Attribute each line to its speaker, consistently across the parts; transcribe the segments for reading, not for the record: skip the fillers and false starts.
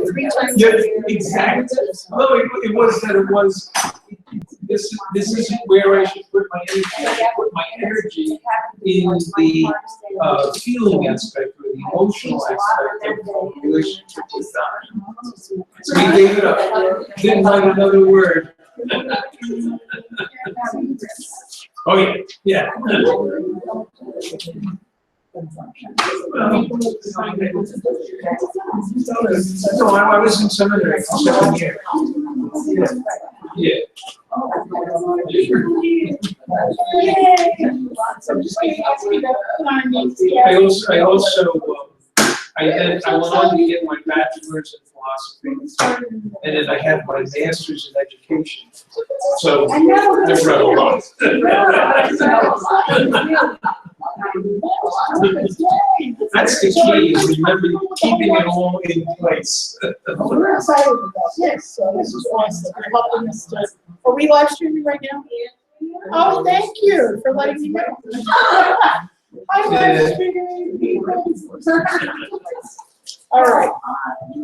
Speaker 1: 3 times.
Speaker 2: Yeah, exactly. No, it was that it was. This isn't where I should put my energy. I should put my energy in the feeling aspect or the emotional aspect of the relationship with God. So he gave it up. Didn't write another word. Oh yeah, yeah. No, I was in seminary for 7 years. Yeah. I went on to get my bachelor's in philosophy, and then I had my master's in education. So I read a lot. That's the key, is remember keeping it all in place.
Speaker 1: We're excited about this. Yes, so this is awesome. You're helping us to. Are we live streaming right now? Oh, thank you for letting me know. I'm live streaming. All right.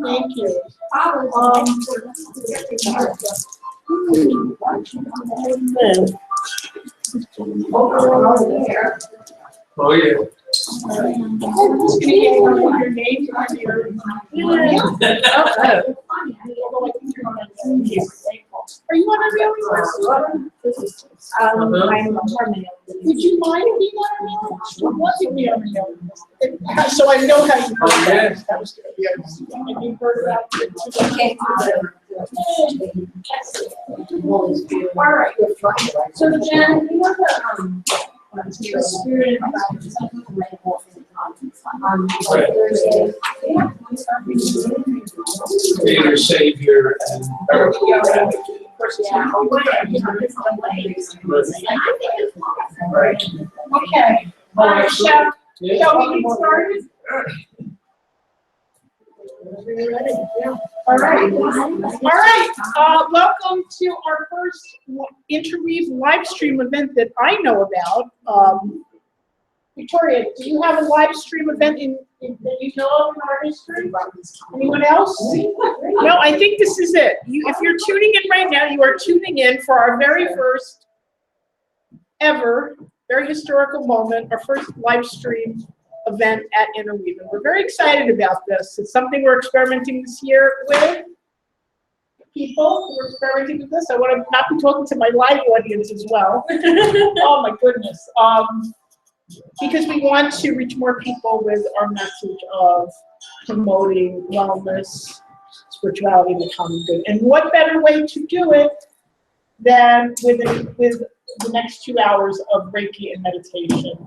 Speaker 1: Thank you.
Speaker 2: Oh yeah.
Speaker 1: I'm just going to get your name on your. Are you on our mailing list?
Speaker 3: I'm on terminal.
Speaker 1: Would you mind being on our mailing list? Or want to be on our mailing list? So I know how you heard about it. That was good. Yeah. Have you heard about it?
Speaker 3: Okay.
Speaker 1: All right. So Jen, you know the spirit
Speaker 2: Creator, Savior, and
Speaker 1: right. Okay. Shall we get started? All right. Welcome to our first Interweave live stream event that I know about. Victoria, do you have a live stream event that you know of in our history? Anyone else? No, I think this is it. If you're tuning in right now, you are tuning in for our very first ever, very historical moment, our first live stream event at Interweave. And we're very excited about this. It's something we're experimenting this year with. People who are experimenting with this. I want to not be talking to my live audience as well. Oh my goodness. Because we want to reach more people with our message of promoting wellness, spirituality, and the common good. And what better way to do it than with the next 2 hours of Reiki and meditation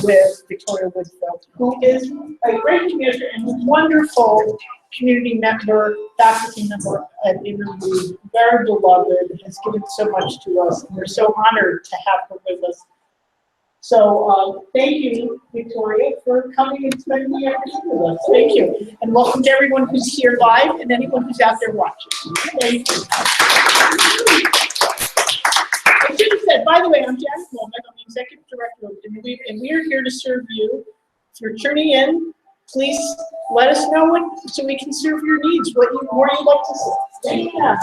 Speaker 1: with Victoria Woodfield, who is a Reiki master and a wonderful community member, faculty member at Interweave, very beloved, has given so much to us, and we're so honored to have her with us. So thank you, Victoria, for coming and spending the afternoon with us. Thank you. And welcome to everyone who's here live and anyone who's out there watching. Thank you. I should have said, by the way, I'm Janet Womack. I'm the Executive Director of Interweave, and we are here to serve you. If you're tuning in, please let us know so we can serve your needs, what more you'd like to say. Yeah.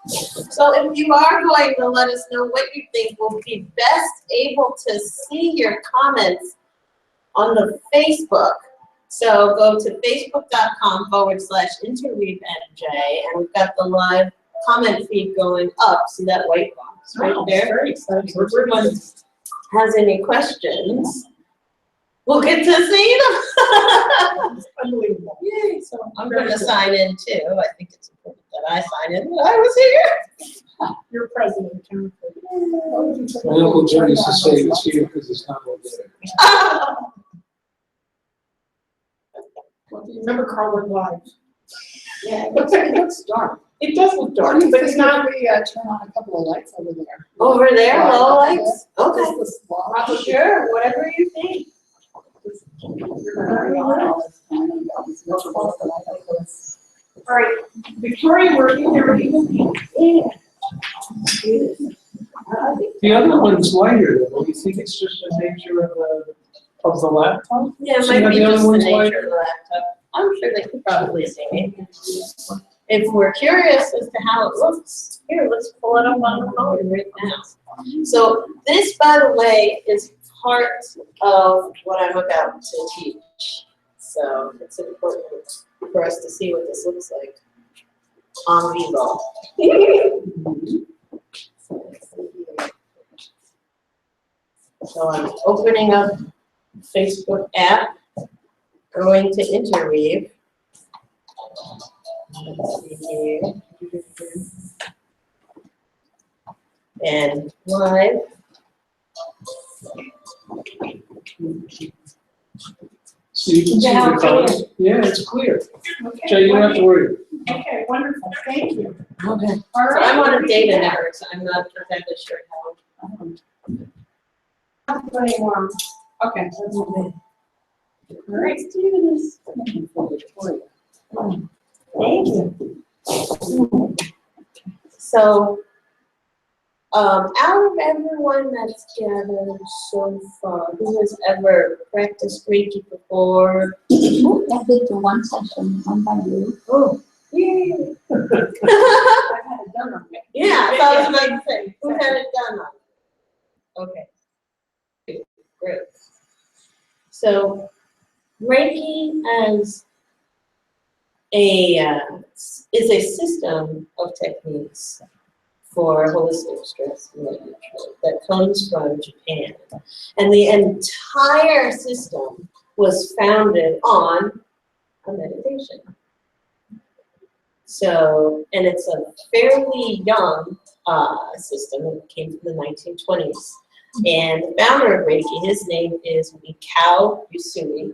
Speaker 4: So if you are going to let us know what you think, we'll be best able to see your comments on the Facebook. So go to facebook.com/interweavenj, and we've got the live comment feed going up. See that white box right there?
Speaker 1: Very exciting.
Speaker 4: If everyone has any questions, we'll get to see them.
Speaker 1: It's unbelievable.
Speaker 4: Yay, so I'm going to sign in too. I think it's important that I sign in that I was here.
Speaker 1: You're president.
Speaker 2: my Uncle Joe used to say it's here because it's not over there.
Speaker 1: Remember Carl went live.
Speaker 3: Yeah, it looks dark.
Speaker 1: It does look dark, but it's not.
Speaker 3: We turn on a couple of lights over there.
Speaker 4: Over there, low lights? Okay.
Speaker 3: Okay.
Speaker 4: Sure, whatever you think.
Speaker 1: All right, Victoria, we're in there.
Speaker 2: The other one's lighter, though. Do you think it's just the nature of the laptop?
Speaker 4: Yeah, it
Speaker 2: So
Speaker 4: might be
Speaker 2: the other
Speaker 4: just the
Speaker 2: one's
Speaker 4: nature
Speaker 2: lighter?
Speaker 4: of the laptop. I'm sure they could probably see me. If we're curious as to how it looks, here, let's pull it up on the phone right now. So this, by the way, is part of what I'm about to teach. So it's important for us to see what this looks like on vivo. So I'm opening up Facebook app, going to interweave. Let's see here. And live.
Speaker 2: So you can see
Speaker 1: Yeah,
Speaker 2: the colors. Yeah, it's clear.
Speaker 1: Okay,
Speaker 2: So you don't have to worry.
Speaker 1: Okay, wonderful, thank you.
Speaker 4: Okay.
Speaker 1: All
Speaker 4: So
Speaker 1: right.
Speaker 4: I'm on a data network, so I'm not exactly sure how.
Speaker 1: Okay. All right.
Speaker 4: Thank you. So, out of everyone that's gathered so far, who has ever practiced Reiki before?
Speaker 3: I've been to one session, one by you.
Speaker 4: Oh, yay!
Speaker 1: I've had it done on me.
Speaker 4: Yeah, so I was about to say, who had it done on? Okay. Great. So, Reiki as is a system of techniques for holistic stress management that comes from Japan. And the entire system was founded on a meditation. So, and it's a fairly young system. It came from the 1920s. And the founder of Reiki, his name is Mikao Usui.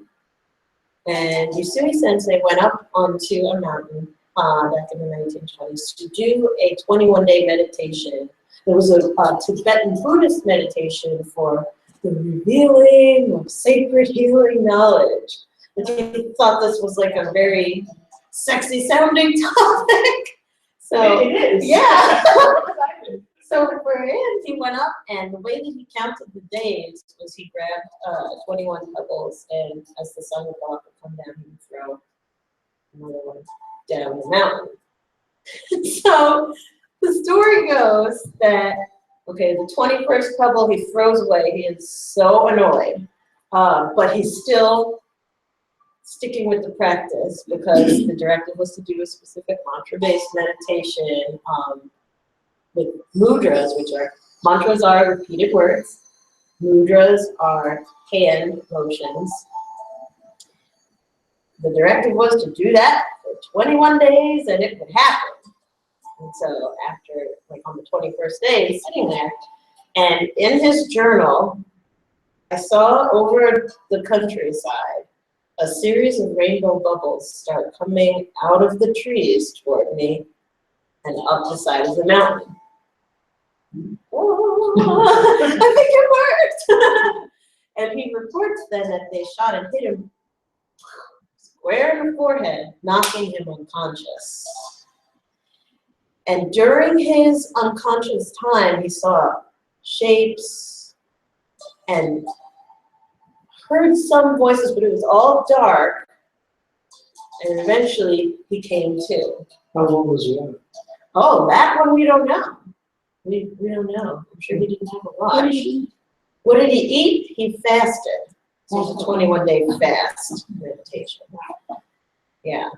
Speaker 4: And Usui Sensei went up onto a mountain back in the 1920s to do a 21-day meditation. It was a Tibetan Buddhist meditation for the revealing of sacred healing knowledge. And he thought this was like a very sexy sounding topic. So,
Speaker 1: It is.
Speaker 4: yeah. So for him, he went up, and the way that he counted the days was he grabbed 21 pebbles, and as the sun would go up and come down, he would throw another one down the mountain. So the story goes that, okay, the 21st pebble he throws away. He is so annoyed, but he's still sticking with the practice because the directive was to do a specific mantra-based meditation with mudras, which are, mantras are repeated words, mudras are hand motions. The directive was to do that for 21 days and it would happen. And so after, like on the 21st day, he's sitting there, and in his journal, I saw over the countryside a series of rainbow bubbles start coming out of the trees toward me and up the side of the mountain. Oh, I think it worked. And he reports then that they shot and hit him square in the forehead, knocking him unconscious. And during his unconscious time, he saw shapes and heard some voices, but it was all dark. And eventually he came to.
Speaker 2: How long was he on?
Speaker 4: Oh, that one we don't know. We don't know. I'm sure he didn't have a watch. What did he eat? He fasted. So it was a 21-day fast meditation. Yeah.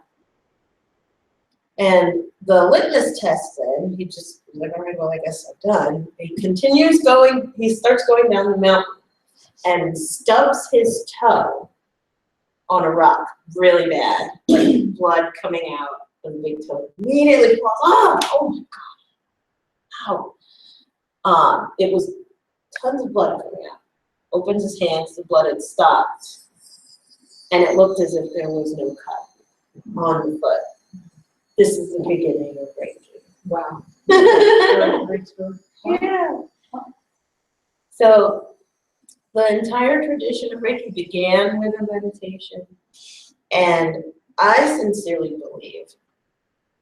Speaker 4: And the litmus test then, he just was like, all right, well, I guess I'm done. He continues going, he starts going down the mountain and stubs his toe on a rock really bad, like blood coming out of the big toe. Immediately falls, oh my God, ow. It was tons of blood coming out. Opens his hands, the blood had stopped. And it looked as if there was no cut on the foot. This is the beginning of Reiki.
Speaker 1: Wow.
Speaker 4: Yeah. So the entire tradition of Reiki began with a meditation. And I sincerely believe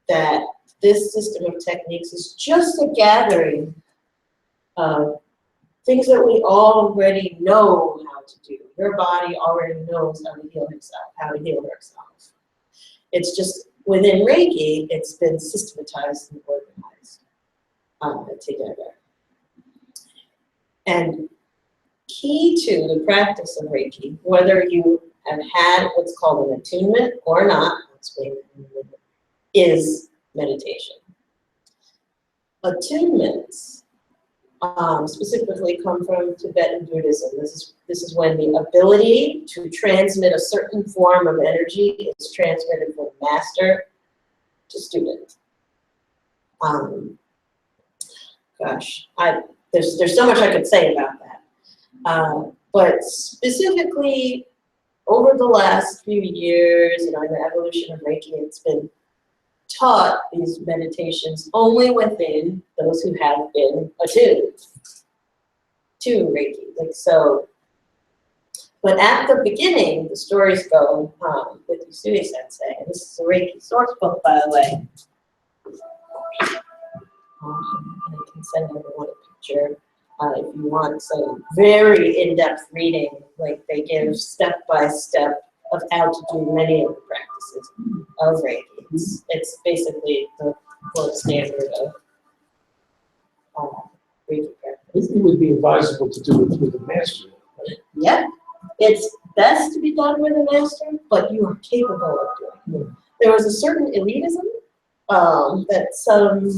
Speaker 4: that this system of techniques is just a gathering of things that we already know how to do. Your body already knows how to heal himself, how to heal herself. It's just within Reiki, it's been systematized and organized together. And key to the practice of Reiki, whether you have had what's called an attunement or not, I'll explain that in a minute, is meditation. Attunements specifically come from Tibetan Buddhism. This is when the ability to transmit a certain form of energy is transmitted from master to student. There's so much I could say about that. But specifically, over the last few years, in the evolution of Reiki, it's been taught these meditations only within those who have been attuned to Reiki. Like so, but at the beginning, the stories go with Usui Sensei, and this is a Reiki source book, by the way. And I can send everyone a picture if you want some very in-depth reading. Like they give step-by-step of how to do many of the practices of Reiki. It's basically the gold standard of Reiki practice.
Speaker 2: It would be advisable to do it with a master. Right?
Speaker 4: Yeah, it's best to be done with a master, but you are capable of doing it. There was a certain elitism that some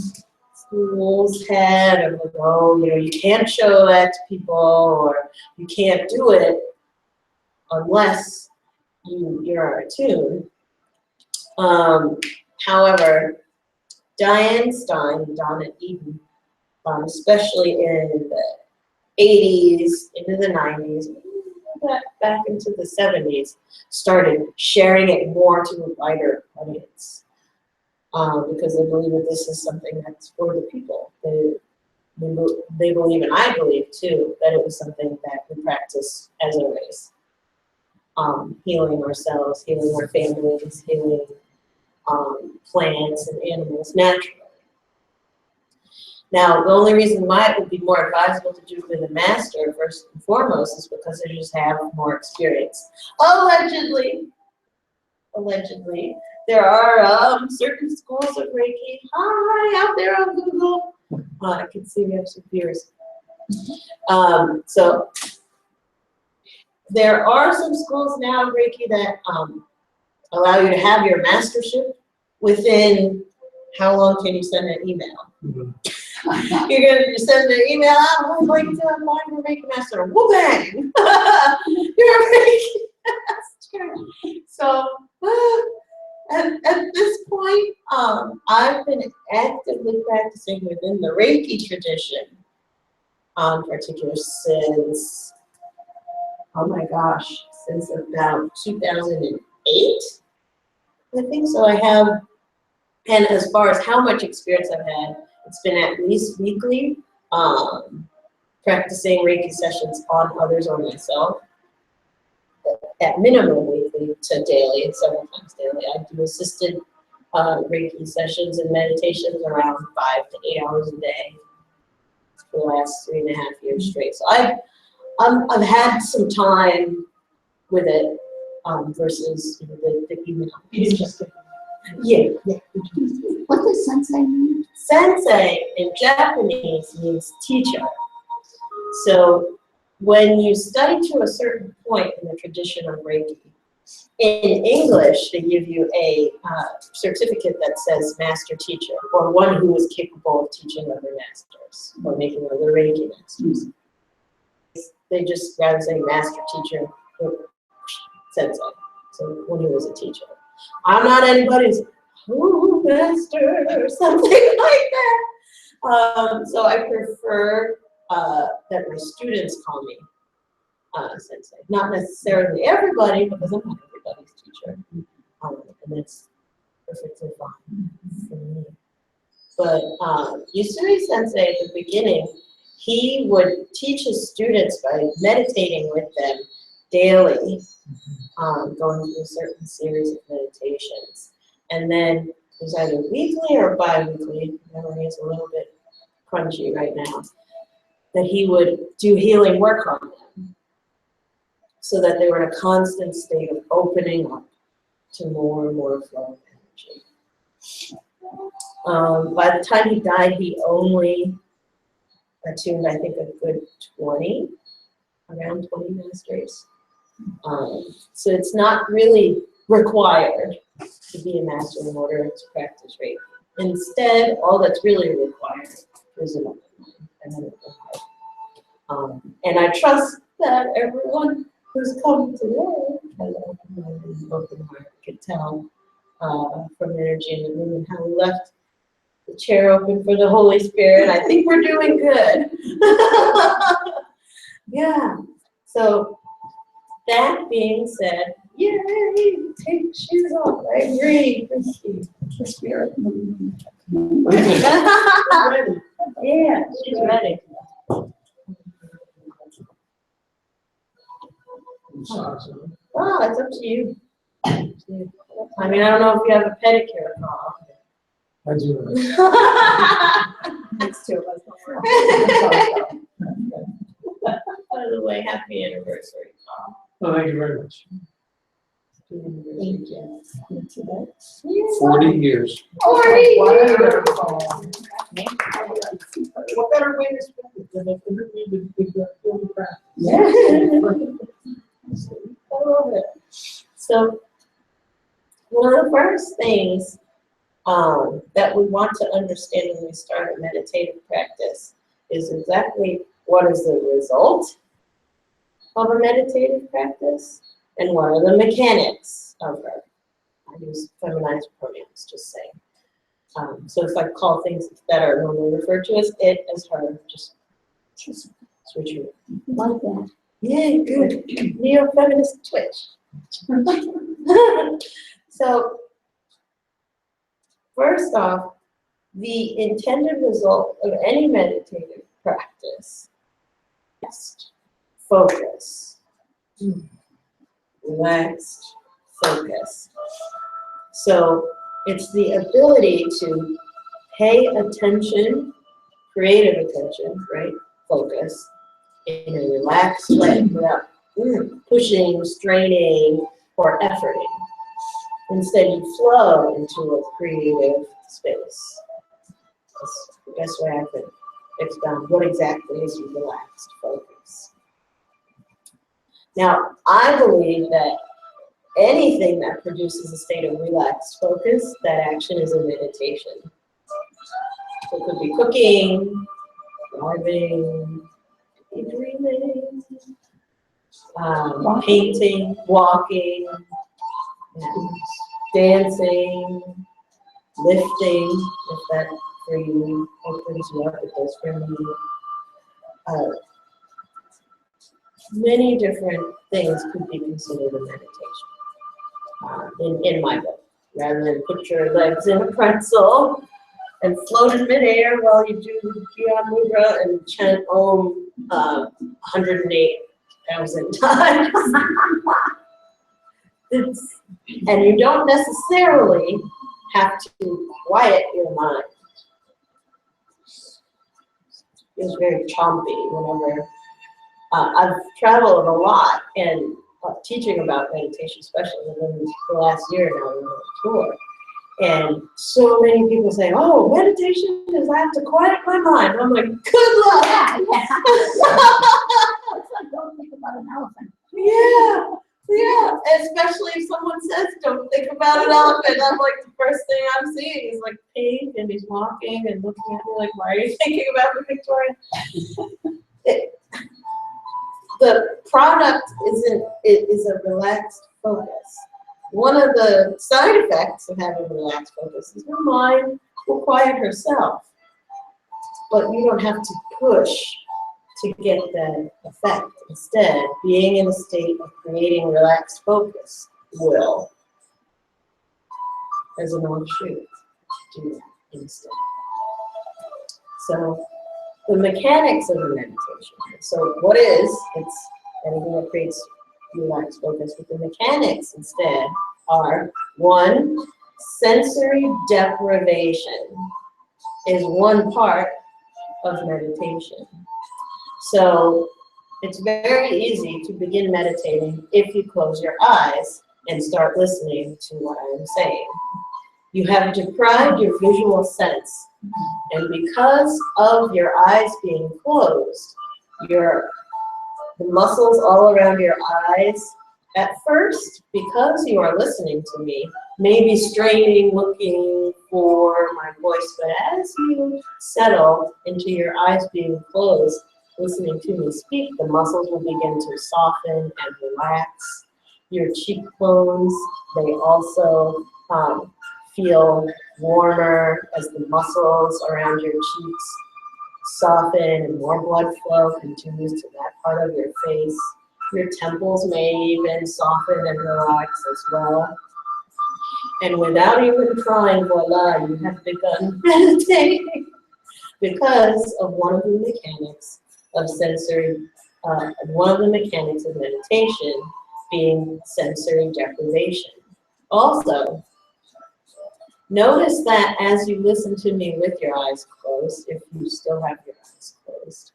Speaker 4: schools had of like, oh, you can't show that to people, or you can't do it unless you're attuned. However, Diane Stein, Donna Eden, especially in the 80s, into the 90s, back into the 70s, started sharing it more to a wider audience because they believe that this is something that's for the people. They believe, and I believe too, that it was something that we practice as a race. Healing ourselves, healing our families, healing plants and animals naturally. Now, the only reason why it would be more advisable to do it with a master, first and foremost, is because they just have more experience. Allegedly, there are certain schools of Reiki. Hi, out there on Google. I can see we have some viewers. So there are some schools now of Reiki that allow you to have your mastership within how long can you send an email?
Speaker 2: Mm-hmm.
Speaker 4: You send an email out, I'd like to apply for Reiki Master. Whoop bang! You're a Reiki Master. So at this point, I've been actively practicing within the Reiki tradition, particular since, oh my gosh, since about 2008. I think so. I have, and as far as how much experience I've had, it's been at least weekly, practicing Reiki sessions on others or myself. At minimum weekly to daily, several times daily. I do assisted Reiki sessions and meditations around 5 to 8 hours a day for the last 3.5 years straight. So I've had some time with it versus the email. Yeah.
Speaker 3: What does sensei mean?
Speaker 4: Sensei in Japanese means teacher. So when you study to a certain point in the tradition of Reiki, in English, they give you a certificate that says master teacher, or one who is capable of teaching other masters, or making other Reiki masters. They just rather say master teacher, or sensei, so when he was a teacher. I'm not anybody's master or something like that. So I prefer that my students call me sensei. Not necessarily everybody, because I'm not everybody's teacher. And that's perfectly fine for me. But Usui Sensei at the beginning, he would teach his students by meditating with them daily, going through a certain series of meditations. And then it was either weekly or bi-weekly, memory is a little bit crunchy right now, that he would do healing work on them so that they were in a constant state of opening up to more and more flow of energy. By the time he died, he only attuned, I think, a good 20, around 20 masters. So it's not really required to be a master in order to practice Reiki. Instead, all that's really required is an open mind and an open heart. And I trust that everyone who's come today has an open mind and an open heart. You can tell from the energy in the room and how we left the chair open for the Holy Spirit. I think we're doing good. Yeah. So that being said, yay, take shoes off. I agree.
Speaker 3: The spirit.
Speaker 4: Yeah, she's ready. Oh, it's up to you. I mean, I don't know if you have a pedicure, Carl.
Speaker 2: I do.
Speaker 4: Next to us. By the way, happy anniversary, Carl.
Speaker 2: Oh, thank you very much.
Speaker 4: Thank you.
Speaker 2: 40 years.
Speaker 4: 40 years.
Speaker 1: What better way to spend it than if the field practice?
Speaker 4: I love it. So, one of the first things that we want to understand when we start a meditative practice is exactly what is the result of a meditative practice and what are the mechanics of it. I use feminized pronouns, just saying. So if I call things that are normally referred to as it as her, just switch it.
Speaker 3: Like that.
Speaker 4: Yeah, good. Neo-feminist twitch. So, first off, the intended result of any meditative practice is focus. Relaxed focus. So, it's the ability to pay attention, creative attention, right? Focus in a relaxed way without pushing, straining, or efforting. Instead, you flow into a creative space. That's the best way I could expound what exactly is your relaxed focus. Now, I believe that anything that produces a state of relaxed focus, that action is a meditation. So it could be cooking, driving, dreaming, painting, walking, dancing, lifting, if that for you opens you up, it does for me. Many different things could be considered a meditation in my book. Rather than put your legs in a pretzel and float in midair while you do the Gyan Mudra and chant Om 108,000 times. And you don't necessarily have to quiet your mind. It was very chompy whenever I've traveled a lot and teaching about meditation, especially within the last year now we're on tour. And so many people say, oh, meditation is I have to quiet my mind. I'm like, good luck.
Speaker 3: Yeah. It's like don't think about an elephant.
Speaker 4: Yeah, especially if someone says, don't think about an elephant. I'm like, the first thing I'm seeing is like pink, and he's walking and looking at me like, why are you thinking about the Victoria? The product is a relaxed focus. One of the side effects of having a relaxed focus is your mind will quiet herself. But you don't have to push to get that effect. Instead, being in a state of creating relaxed focus will, as an offshoot, do that instead. So, the mechanics of the meditation. So, what is? It's anything that creates relaxed focus. But the mechanics instead are 1, sensory deprivation is one part of meditation. So it's very easy to begin meditating if you close your eyes and start listening to what I'm saying. You have deprived your visual sense, and because of your eyes being closed, the muscles all around your eyes, at first, because you are listening to me, may be straining, looking for my voice, but as you settle into your eyes being closed, listening to me speak, the muscles will begin to soften and relax. Your cheekbones, they also feel warmer as the muscles around your cheeks soften and more blood flow continues to that part of your face. Your temples may even soften and relax as well. And without even trying, voila, you have begun meditating because of one of the mechanics of meditation being sensory deprivation. Also, notice that as you listen to me with your eyes closed, if you still have your eyes closed,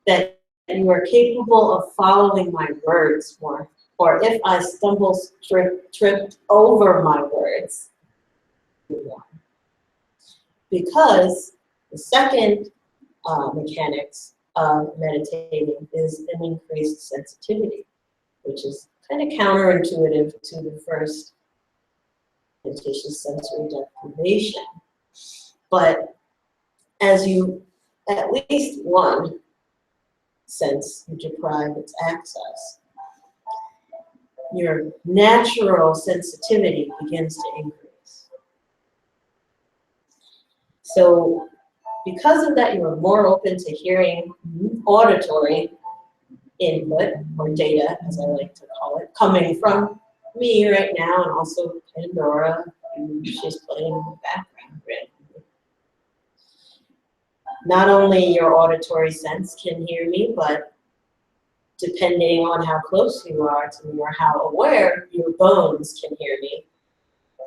Speaker 4: that you are capable of following my words more, or if I stumble, tripped over my words, because the second mechanics of meditating is an increased sensitivity, which is kind of counterintuitive to the first meditation, sensory deprivation. But as you, at least one sense, you deprive its access, your natural sensitivity begins to increase. So because of that, you are more open to hearing auditory input, or data, as I like to call it, coming from me right now, and also Pandora, and she's playing in the background randomly. Not only your auditory sense can hear me, but depending on how close you are to me or how aware, your bones can hear me,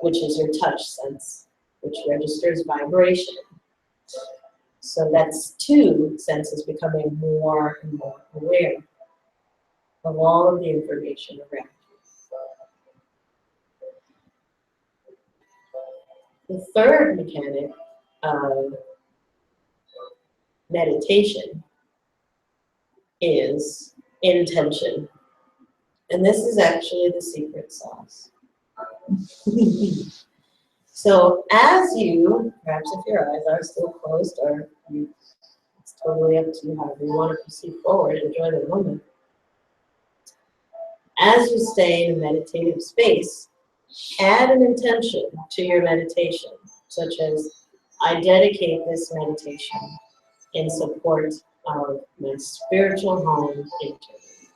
Speaker 4: which is your touch sense, which registers vibration. So that's two senses becoming more and more aware of all of the information around you. The third mechanic of meditation is intention. And this is actually the secret sauce. So as you, perhaps if your eyes are still closed, or it's totally up to you however you want to proceed forward, enjoy the moment. As you stay in a meditative space, add an intention to your meditation, such as, I dedicate this meditation in support of my spiritual home internally.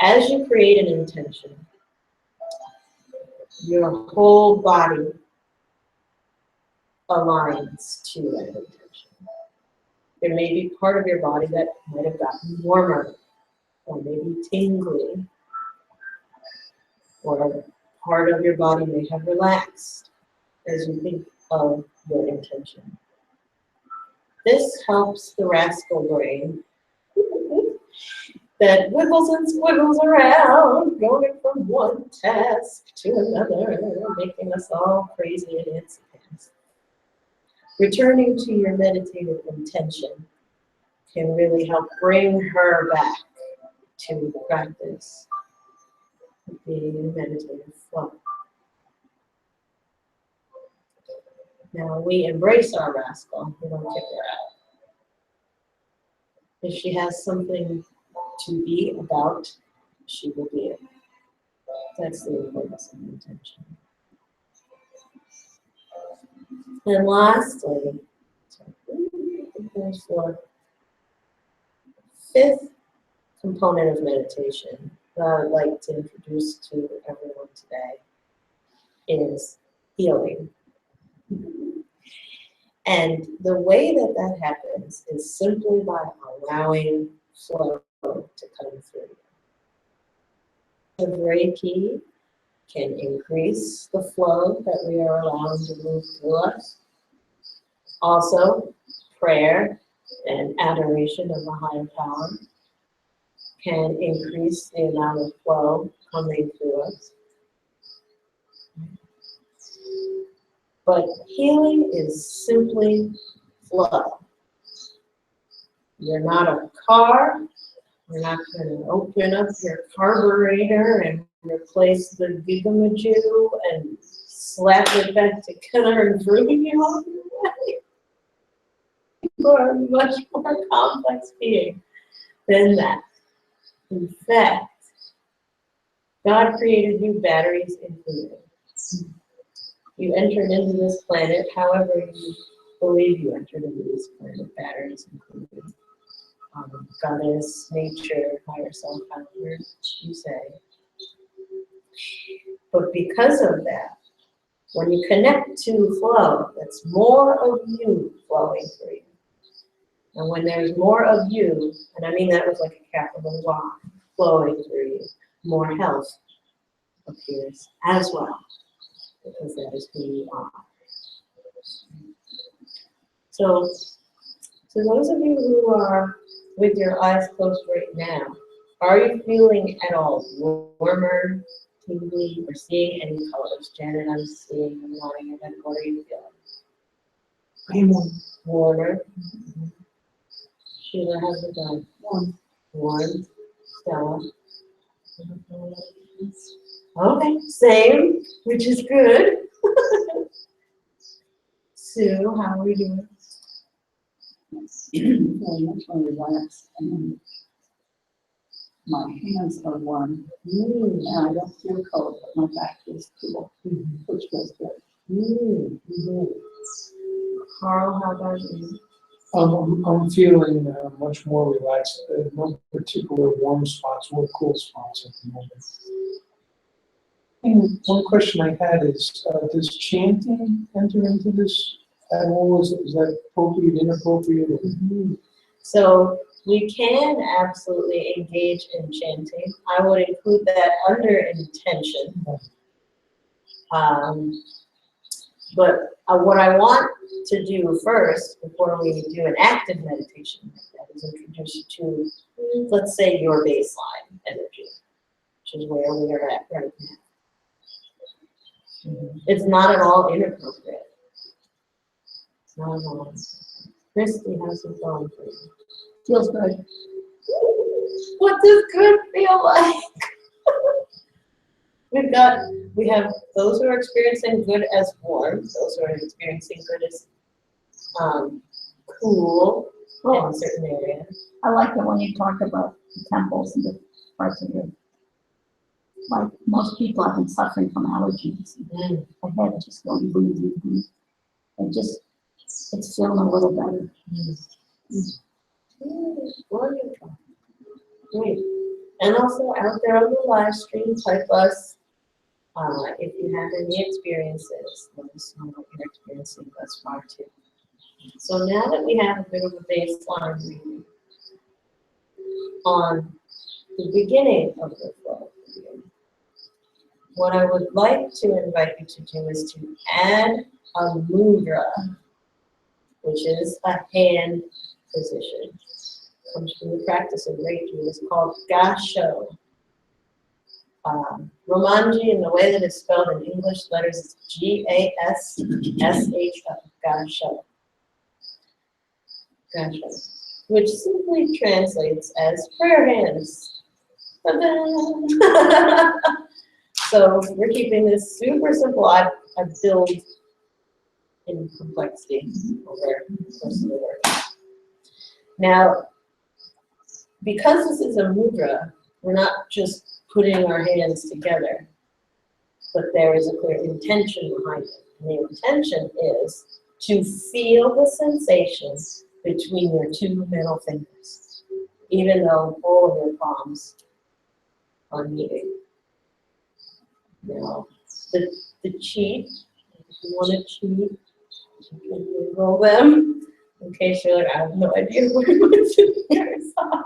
Speaker 4: As you create an intention, your whole body aligns to that intention. There may be part of your body that might have gotten warmer, or maybe tingly, or part of your body may have relaxed as you think of your intention. This helps the rascal brain that wiggles and squiggles around, going from one task to another, making us all crazy and antsy pants. Returning to your meditative intention can really help bring her back to the practice of being in meditative flow. Now we embrace our rascal, we don't kick her out. If she has something to be about, she will be it. That's the importance of intention. And lastly, the fifth component of meditation that I would like to introduce to everyone today is healing. And the way that that happens is simply by allowing flow to come through. The Reiki can increase the flow that we are allowing to move through us. Also, prayer and adoration of a higher power can increase the amount of flow coming through us. But healing is simply flow. You're not a car. You're not going to open up your carburetor and replace the gigamajoo and slap it back together and bring you on your way. You are a much more complex being than that. In fact, God created you batteries included. You entered into this planet however you believe you entered into this planet, batteries included. Goddess, nature, higher self, however you say. But because of that, when you connect to flow, that's more of you flowing through you. And when there's more of you, and I mean that with like a capital Y, flowing through you, more health appears as well, because that is who you are. So, to those of you who are with your eyes closed right now, are you feeling at all warmer, tingly, or seeing any colors? Janet, I'm seeing, I'm nodding your head. What are you feeling? Warmer. Mm-hmm. Sheila, how's it going? Warm. Stella? Okay, same, which is good. Sue, how are we doing?
Speaker 3: Very much more relaxed, and my hands are warm, and I don't feel cold, but my back is cool, which feels good.
Speaker 4: Carl, how about you?
Speaker 2: I'm feeling much more relaxed. No particular warm spots or cool spots at the moment. And one question I had is, does chanting enter into this at all? Is that appropriate, inappropriate?
Speaker 4: So we can absolutely engage in chanting. I would include that under intention. But what I want to do first, before we do an active meditation like that, is introduce you to, let's say, your baseline energy, which is where we are at right now. It's not at all inappropriate. It's not at all. Christy, how's it going for you?
Speaker 3: Feels good.
Speaker 4: What does good feel like? We have those who are experiencing good as warm, those who are experiencing good as cool in certain areas.
Speaker 3: I like it when you talk about the temples and the parts of your, like most people have been suffering from allergies. My head just going boom, boom, boom. And just, it's feeling a little better.
Speaker 4: Wonderful. Great. And also out there on the live stream, type us if you have any experiences. Let us know what you're experiencing thus far too. So now that we have a bit of a baseline reading on the beginning of the flow, what I would like to invite you to do is to add a mudra, which is a hand position. Comes from the practice of Reiki. It's called Gasho. Romanji, in the way that it's spelled in English letters, is G-A-S-S-H-O. Gasho. Gasho. Which simply translates as prayer hands. So we're keeping this super simple. I build in complexity over most of the work. Now, because this is a mudra, we're not just putting our hands together, but there is a clear intention behind it. And the intention is to feel the sensation between your two middle fingers, even though all of your palms are meeting. Now, the cheat, if you want to cheat, you can Google them. In case you're like, I have no idea where my fingers are.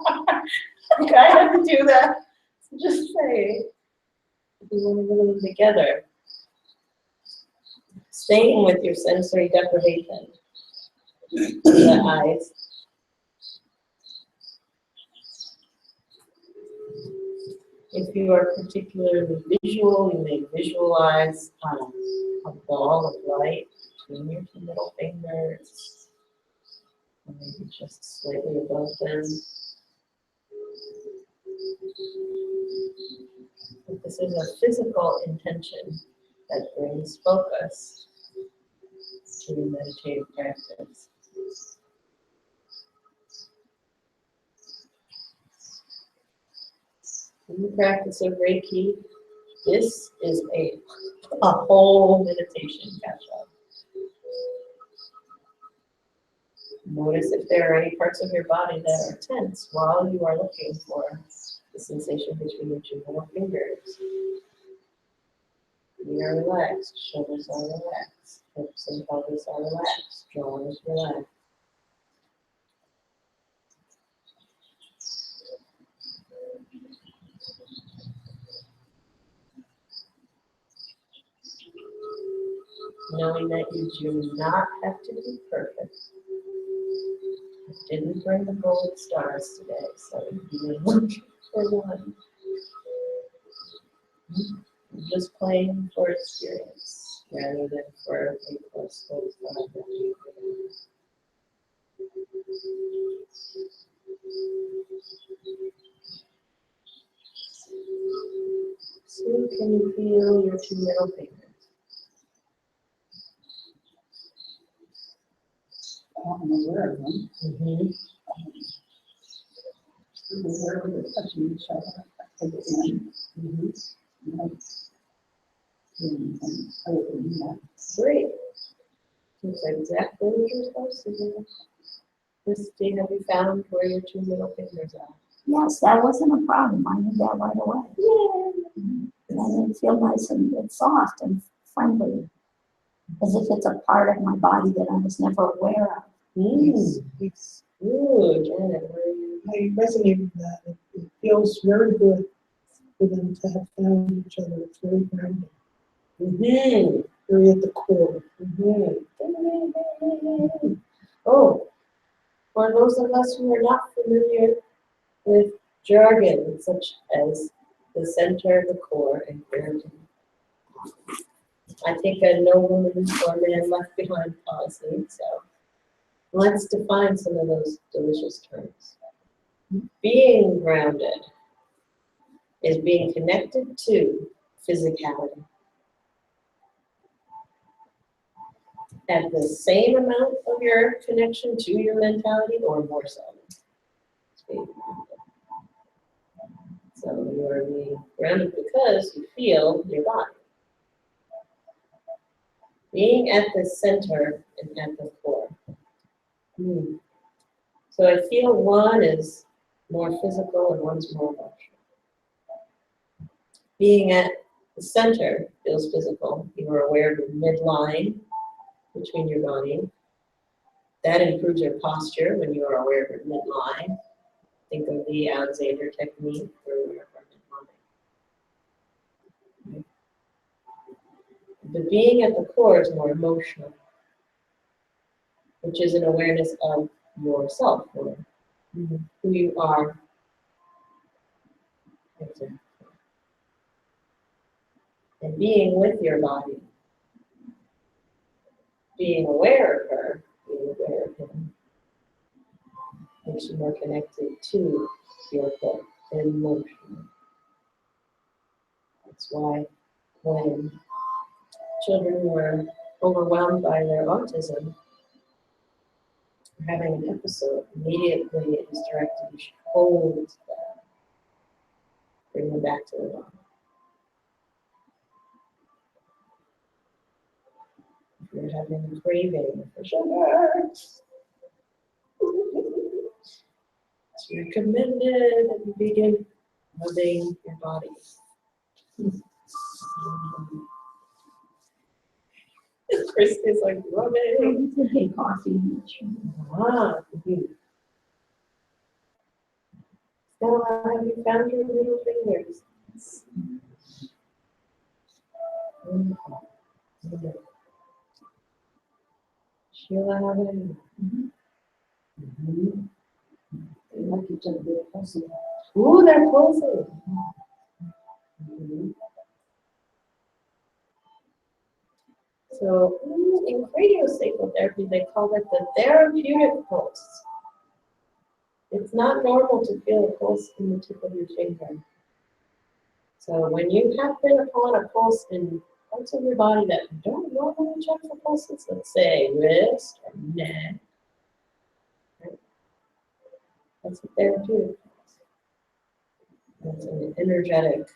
Speaker 4: Like, I had to do that. So just say, if you want to put them together, staying with your sensory deprivation, the eyes. If you are particularly visual, you may visualize a ball of light between your two middle fingers, or maybe just slightly above them. But this is a physical intention that brings focus to your meditative practice. In the practice of Reiki, this is a whole meditation catch-up. Notice if there are any parts of your body that are tense while you are looking for the sensation between your two middle fingers. Feet are relaxed, shoulders are relaxed, hips and pelvis are relaxed, jaw is relaxed. Knowing that you do not have to be perfect. I didn't bring the gold stars today, so you didn't look for one. I'm just playing for experience rather than for a plus gold star. So can you feel your two middle fingers?
Speaker 1: I'm aware of them.
Speaker 4: Mm-hmm.
Speaker 1: I'm aware of them touching each other. I take it in. And other than that,
Speaker 4: Great. That's exactly what you're supposed to do. Christine, have you found where your two middle fingers are?
Speaker 3: Yes, that wasn't a problem. I knew that right away.
Speaker 4: Yay!
Speaker 3: And it feels nice and soft and friendly, as if it's a part of my body that I was never aware of.
Speaker 1: it's,
Speaker 4: Good, Janet, where are you?
Speaker 1: I resonate with that. It feels very good for them to have found each other. It's very grounding,
Speaker 4: Mm-hmm.
Speaker 1: very at the core.
Speaker 4: Mm-hmm. Oh, for those of us who are not familiar with jargon such as the center, the core, and grounding, I think a no woman or man left behind policy, so let's define some of those delicious terms. Being grounded is being connected to physicality at the same amount of your connection to your mentality or more so. It's being grounded. So you are being grounded because you feel your body. Being at the center and at the core. So I feel one is more physical and one's more emotional. Being at the center feels physical. You are aware of the midline between your body. That improves your posture when you are aware of your midline. Think of the Alexander technique for aware of our midline. But being at the core is more emotional, which is an awareness of yourself, or who you are. And being with your body, being aware of her, being aware of him, makes you more connected to your core emotionally. That's why when children who are overwhelmed by their autism are having an episode, immediately it is directed, you should hold them, bring them back to the body. If you're having a craving for sugar, it's recommended that you begin rubbing your body. Christy's like, rubbing.
Speaker 3: It's a big coffee.
Speaker 4: Ah, Stella, have you found your little fingers? Wonderful. Sheila, have it.
Speaker 3: They like each other very closely.
Speaker 4: Ooh, they're closing. So in craniosacral therapy, they call it the therapeutic pulse. It's not normal to feel a pulse in the tip of your finger. So when you have been upon a pulse in parts of your body that don't normally check for pulses, let's say wrist or neck, right? That's a therapeutic pulse. That's an energetic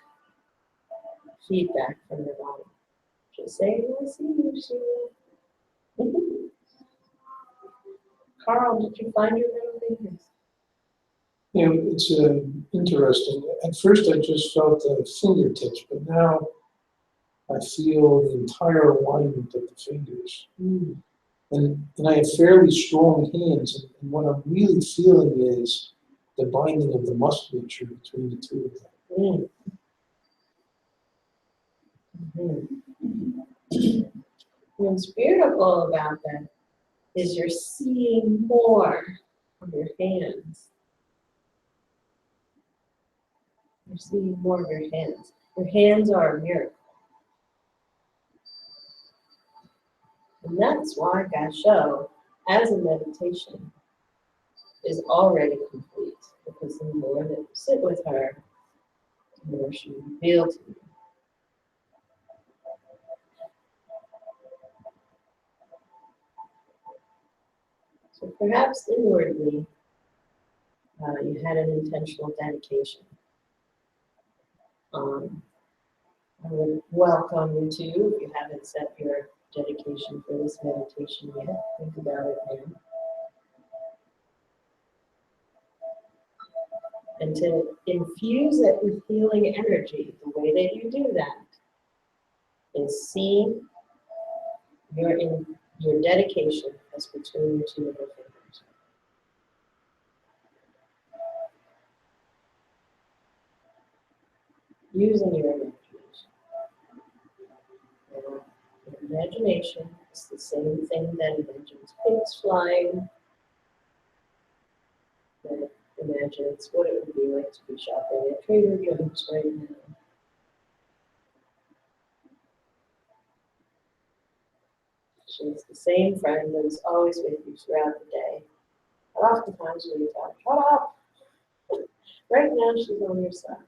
Speaker 4: feedback from your body. Just saying, I see you, Sheila. Carl, did you find your little fingers?
Speaker 2: You know, it's interesting. At first, I just felt the fingertips, but now I feel the entire alignment of the fingers. And I have fairly strong hands, and what I'm really feeling is the binding of the musculature between the two of them.
Speaker 4: What's beautiful about that is you're seeing more of your hands. You're seeing more of your hands. Your hands are a miracle. And that's why Gasho, as a meditation, is already complete. Because the more that you sit with her, the more she reveals to you. So perhaps inwardly, you had an intentional dedication. I would welcome you to, if you haven't set your dedication for this meditation yet, think about it now. And to infuse it with healing energy, the way that you do that is see your dedication as between your two little fingers. Using your imagination. Now, your imagination is the same thing that imagines pigs flying, that imagines what it would be like to be shopping at Trader Joe's right now. She's the same friend that is always with you throughout the day. But oftentimes when you talk, shut up! Right now she's on your side.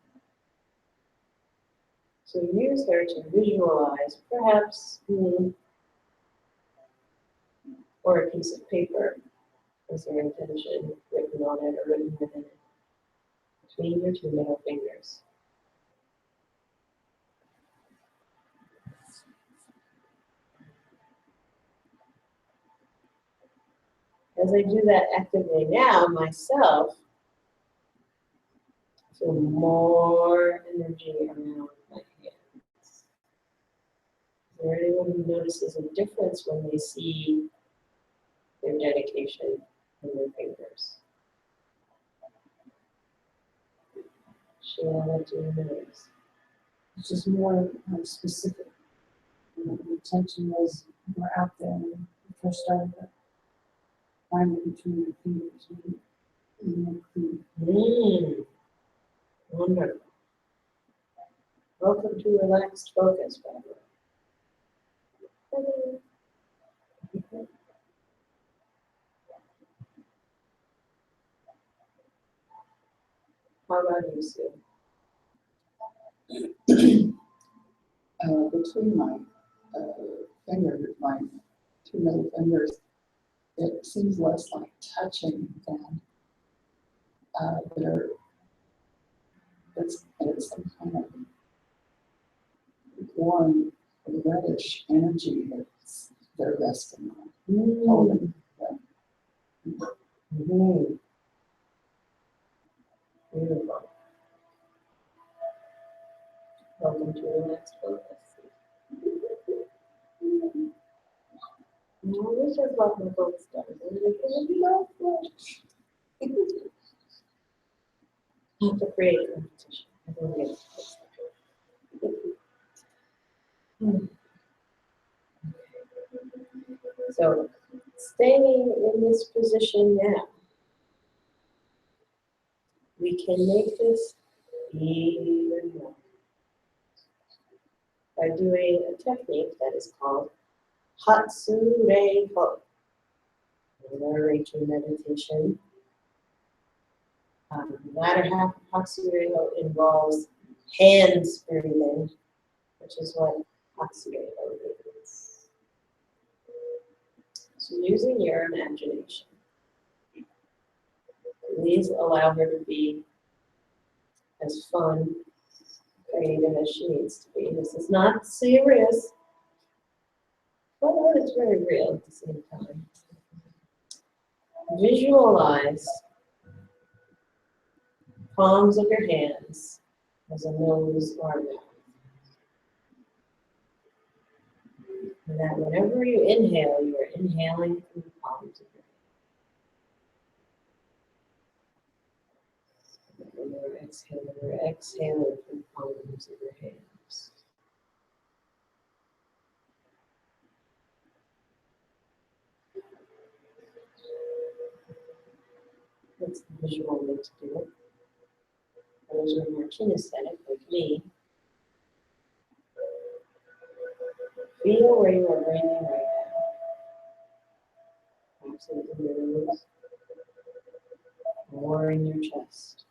Speaker 4: So use her to visualize, perhaps, or a piece of paper with your intention written on it or written within it, between your two middle fingers. As I do that actively now, myself, I feel more energy around my hands. Is there anyone who notices a difference when they see their dedication in their fingers? Sheila, what do you notice?
Speaker 5: It's just more specific. The intention was more out there when we first started the alignment between the fingers.
Speaker 4: Wonderful. Welcome to Relaxed Focus, by the way. How about you, Sue?
Speaker 6: Between my fingers, my two middle fingers, it seems less like touching than it's some kind of warm, reddish energy that's they're resting on. Holding them.
Speaker 4: Beautiful. Welcome to Relaxed Focus. This is what my book started. To create competition. Everyone gets So, staying in this position now, we can make this even more by doing a technique that is called Hatsureiko. Another Reiki meditation. The latter half of Hatsureiko involves hands breathing, which is what Hatsureiko is. So using your imagination, please allow her to be as fun, creative as she needs to be. This is not serious, but it's very real at the same time. Visualize palms of your hands as a nose or a mouth. And that whenever you inhale, you are inhaling through the palms of your hands. When you're exhaling through the palms of your hands. That's the visual way to do it. Those who are more kinesthetic, like me, feel where you are breathing right now. Perhaps in your nose or in your chest.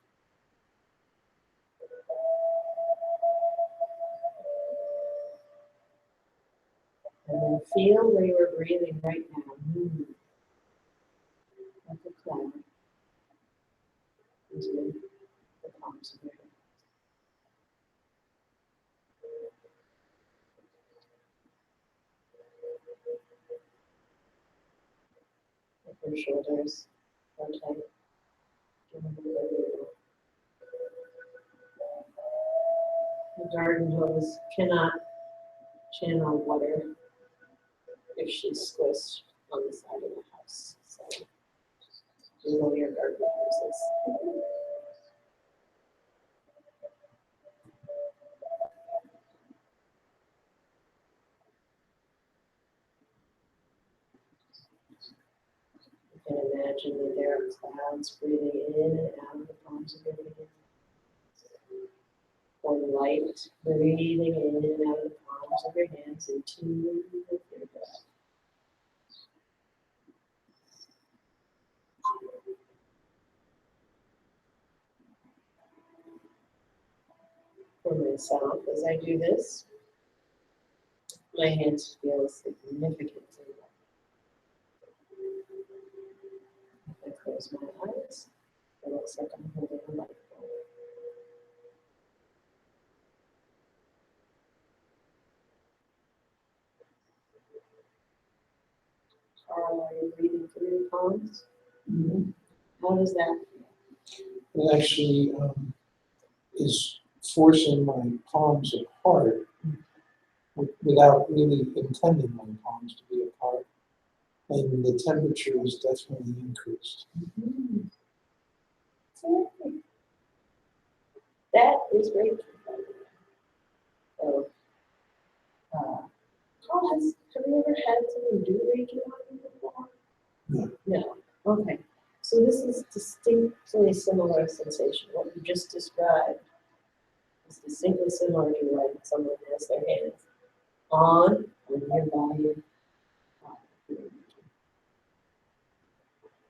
Speaker 4: And then feel where you are breathing right now move like a cloud into the palms of your hands. If your shoulders are tight, give them a little. The garden hose cannot channel water if she's squished on the side of the house. So jiggle your garden hoses. You can imagine that there are clouds breathing in and out of the palms of your hands. Or light breathing in and out of the palms of your hands into your breath. For myself, as I do this, my hands feel significantly light. If I close my eyes, it looks like I'm holding a light bulb. Carl, are you breathing through your palms?
Speaker 2: Mhm.
Speaker 4: How does that feel?
Speaker 2: It actually is forcing my palms apart without really intending my palms to be apart. And the temperature is definitely increased.
Speaker 4: Mhm. Terrific. That is great. So, Carl, have you ever had someone do Reiki on you before?
Speaker 2: No.
Speaker 4: No. Okay. So this is distinctly similar sensation. What you just described is distinctly similar to when someone has their hands on your body.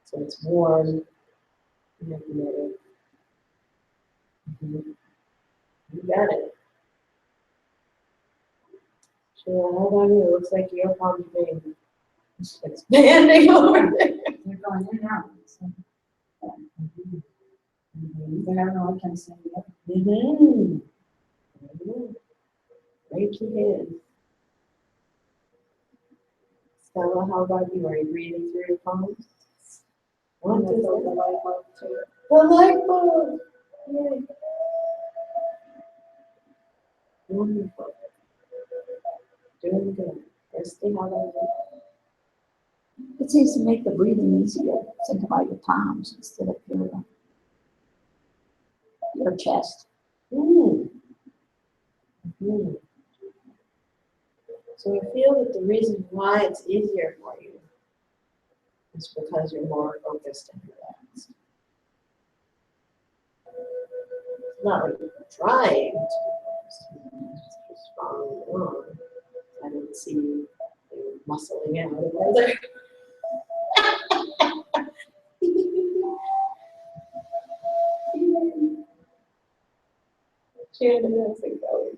Speaker 4: So it's warm, magnetic. You got it. Sheila, how about you? It looks like your palms are being expanding over there.
Speaker 5: They're going in and out. So, they don't know what kind of saying yet.
Speaker 4: Mm-hmm. Reiki hands. Stella, how about you? Are you breathing through your palms? One, two,
Speaker 5: The
Speaker 4: three.
Speaker 5: light bulb too.
Speaker 4: The light bulb! Yay. Wonderful. Doing good. Christy, how about you?
Speaker 3: It seems to make the breathing easier. Think about your palms instead of your chest.
Speaker 4: Mm. Mm. So you feel that the reason why it's easier for you is because you're more focused and relaxed. It's not like you're trying to be focused. It's just following along. I don't see you muscling out of there. Shannon, that's it going.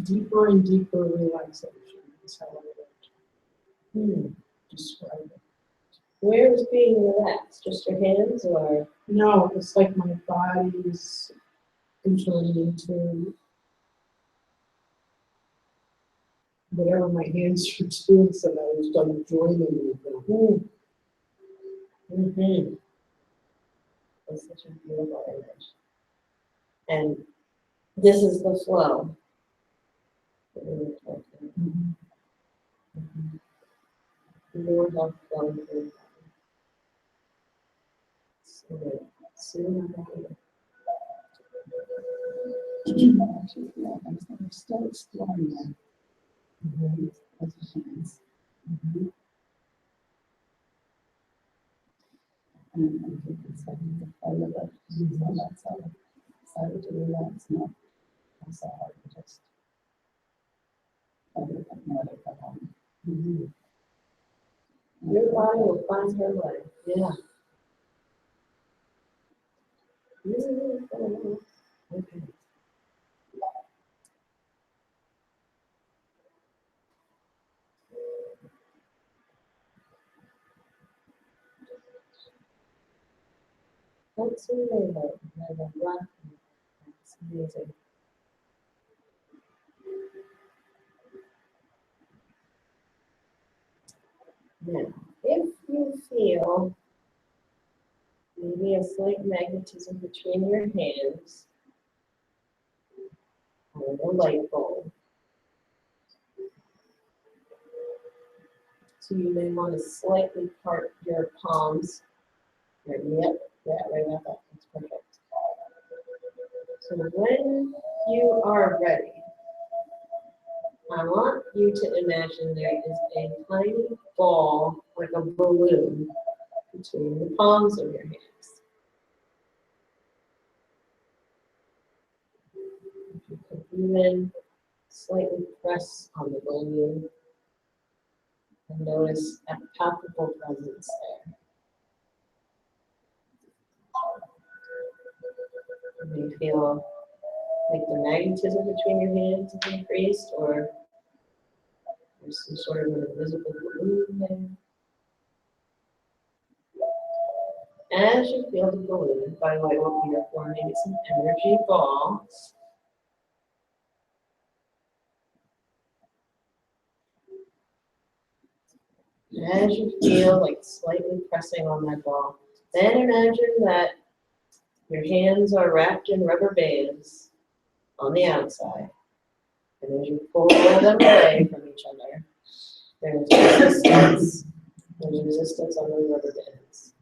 Speaker 5: Deeper and deeper relaxation is how I would describe it.
Speaker 4: Where is being relaxed? Just your hands or?
Speaker 5: No, it's like my body is entering into whatever my hands are doing, so that I start joining with them.
Speaker 4: Mm-hmm. That's such a beautiful image. And this is the flow. More health flowing through the body. So good. Soon
Speaker 6: Actually, yeah, I'm still exploring that. With the hands. And I think it's like the part of it, so that's how I decided to relax, not also hard to just let it go on.
Speaker 4: your body will find her way. Yeah. Okay. That's amazing. That's amazing. Now, if you feel maybe a slight magnetism between your hands or the light bulb, so you may want to slightly part your palms. Right, yep, yeah, right about that. That's perfect. So when you are ready, I want you to imagine there is a tiny ball, like a balloon, between the palms of your hands. If you could even slightly press on the balloon and notice a palpable presence there. You may feel like the magnetism between your hands is increased, or there's some sort of an invisible balloon there. As you feel the balloon, by the way, what we are forming is an energy ball. As you feel like slightly pressing on that ball, then imagine that your hands are wrapped in rubber bands on the outside. And as you pull them away from each other, there's resistance. There's resistance on those rubber bands.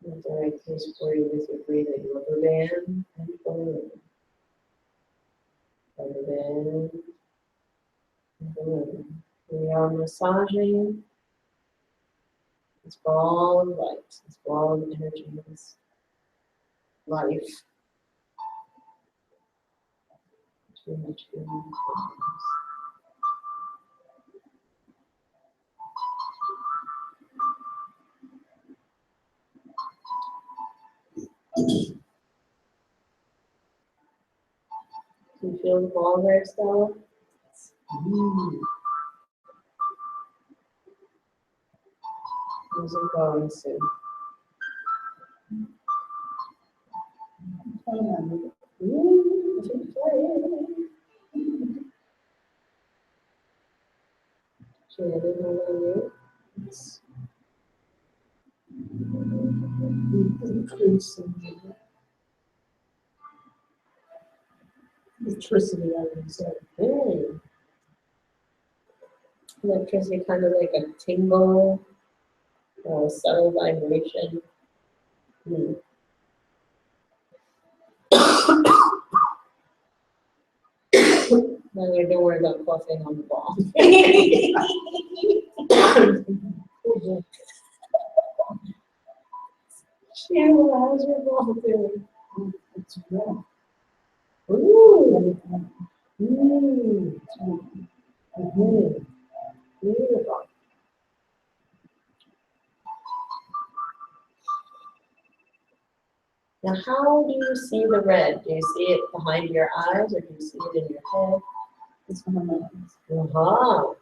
Speaker 4: That's the right place for you with your breathing. Rubber band and balloon. Rubber band and balloon. We are massaging this ball of light, this ball of energy, this life. Too much feeling. Do you feel the ball there, Stella? How's it going, Sue? Shannon, how about you?
Speaker 5: Electricity, I would say.
Speaker 4: Electricity, kind of like a tingle or a subtle vibration. No, don't worry about coughing on the ball. Sheila, how's your ball doing?
Speaker 5: It's red.
Speaker 4: Ooh. Beautiful. Now, how do you see the red? Do you see it behind your eyes or do you see it in your head?
Speaker 5: It's one of my ones.
Speaker 4: Wonderful.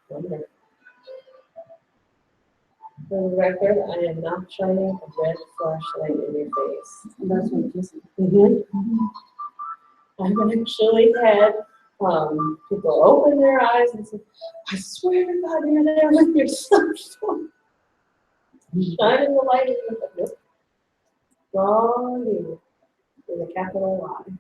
Speaker 4: For the record, I am not shining a red flashlight in your face.
Speaker 5: And that's what it is.
Speaker 4: I've actually had people open their eyes and say, I swear to God, you're there with your cell phone. Shining the light in your face. All you with a capital Y.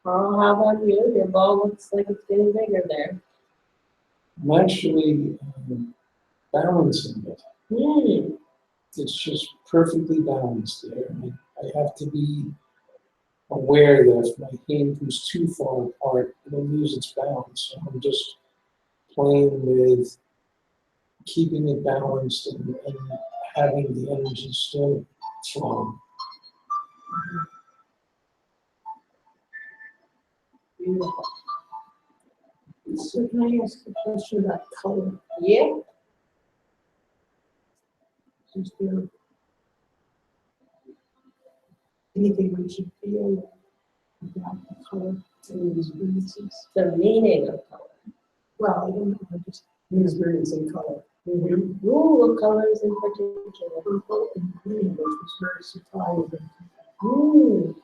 Speaker 4: Oh, how about you? Your ball looks like it's getting bigger there.
Speaker 2: I'm actually balancing it.
Speaker 4: Hmm.
Speaker 2: It's just perfectly balanced there. I have to be aware that if my hand goes too far apart, it'll lose its balance. So I'm just playing with keeping it balanced and having the energy still flowing.
Speaker 4: Beautiful.
Speaker 1: So can I ask a question about color?
Speaker 4: Yeah.
Speaker 1: Is there anything we should feel about the color and experiences?
Speaker 4: The meaning of color.
Speaker 1: Well, I don't know, I just experiencing color.
Speaker 4: Mm-hmm. Ooh, what colors in particular?
Speaker 1: Purple and green, which was very surprising.
Speaker 4: Ooh.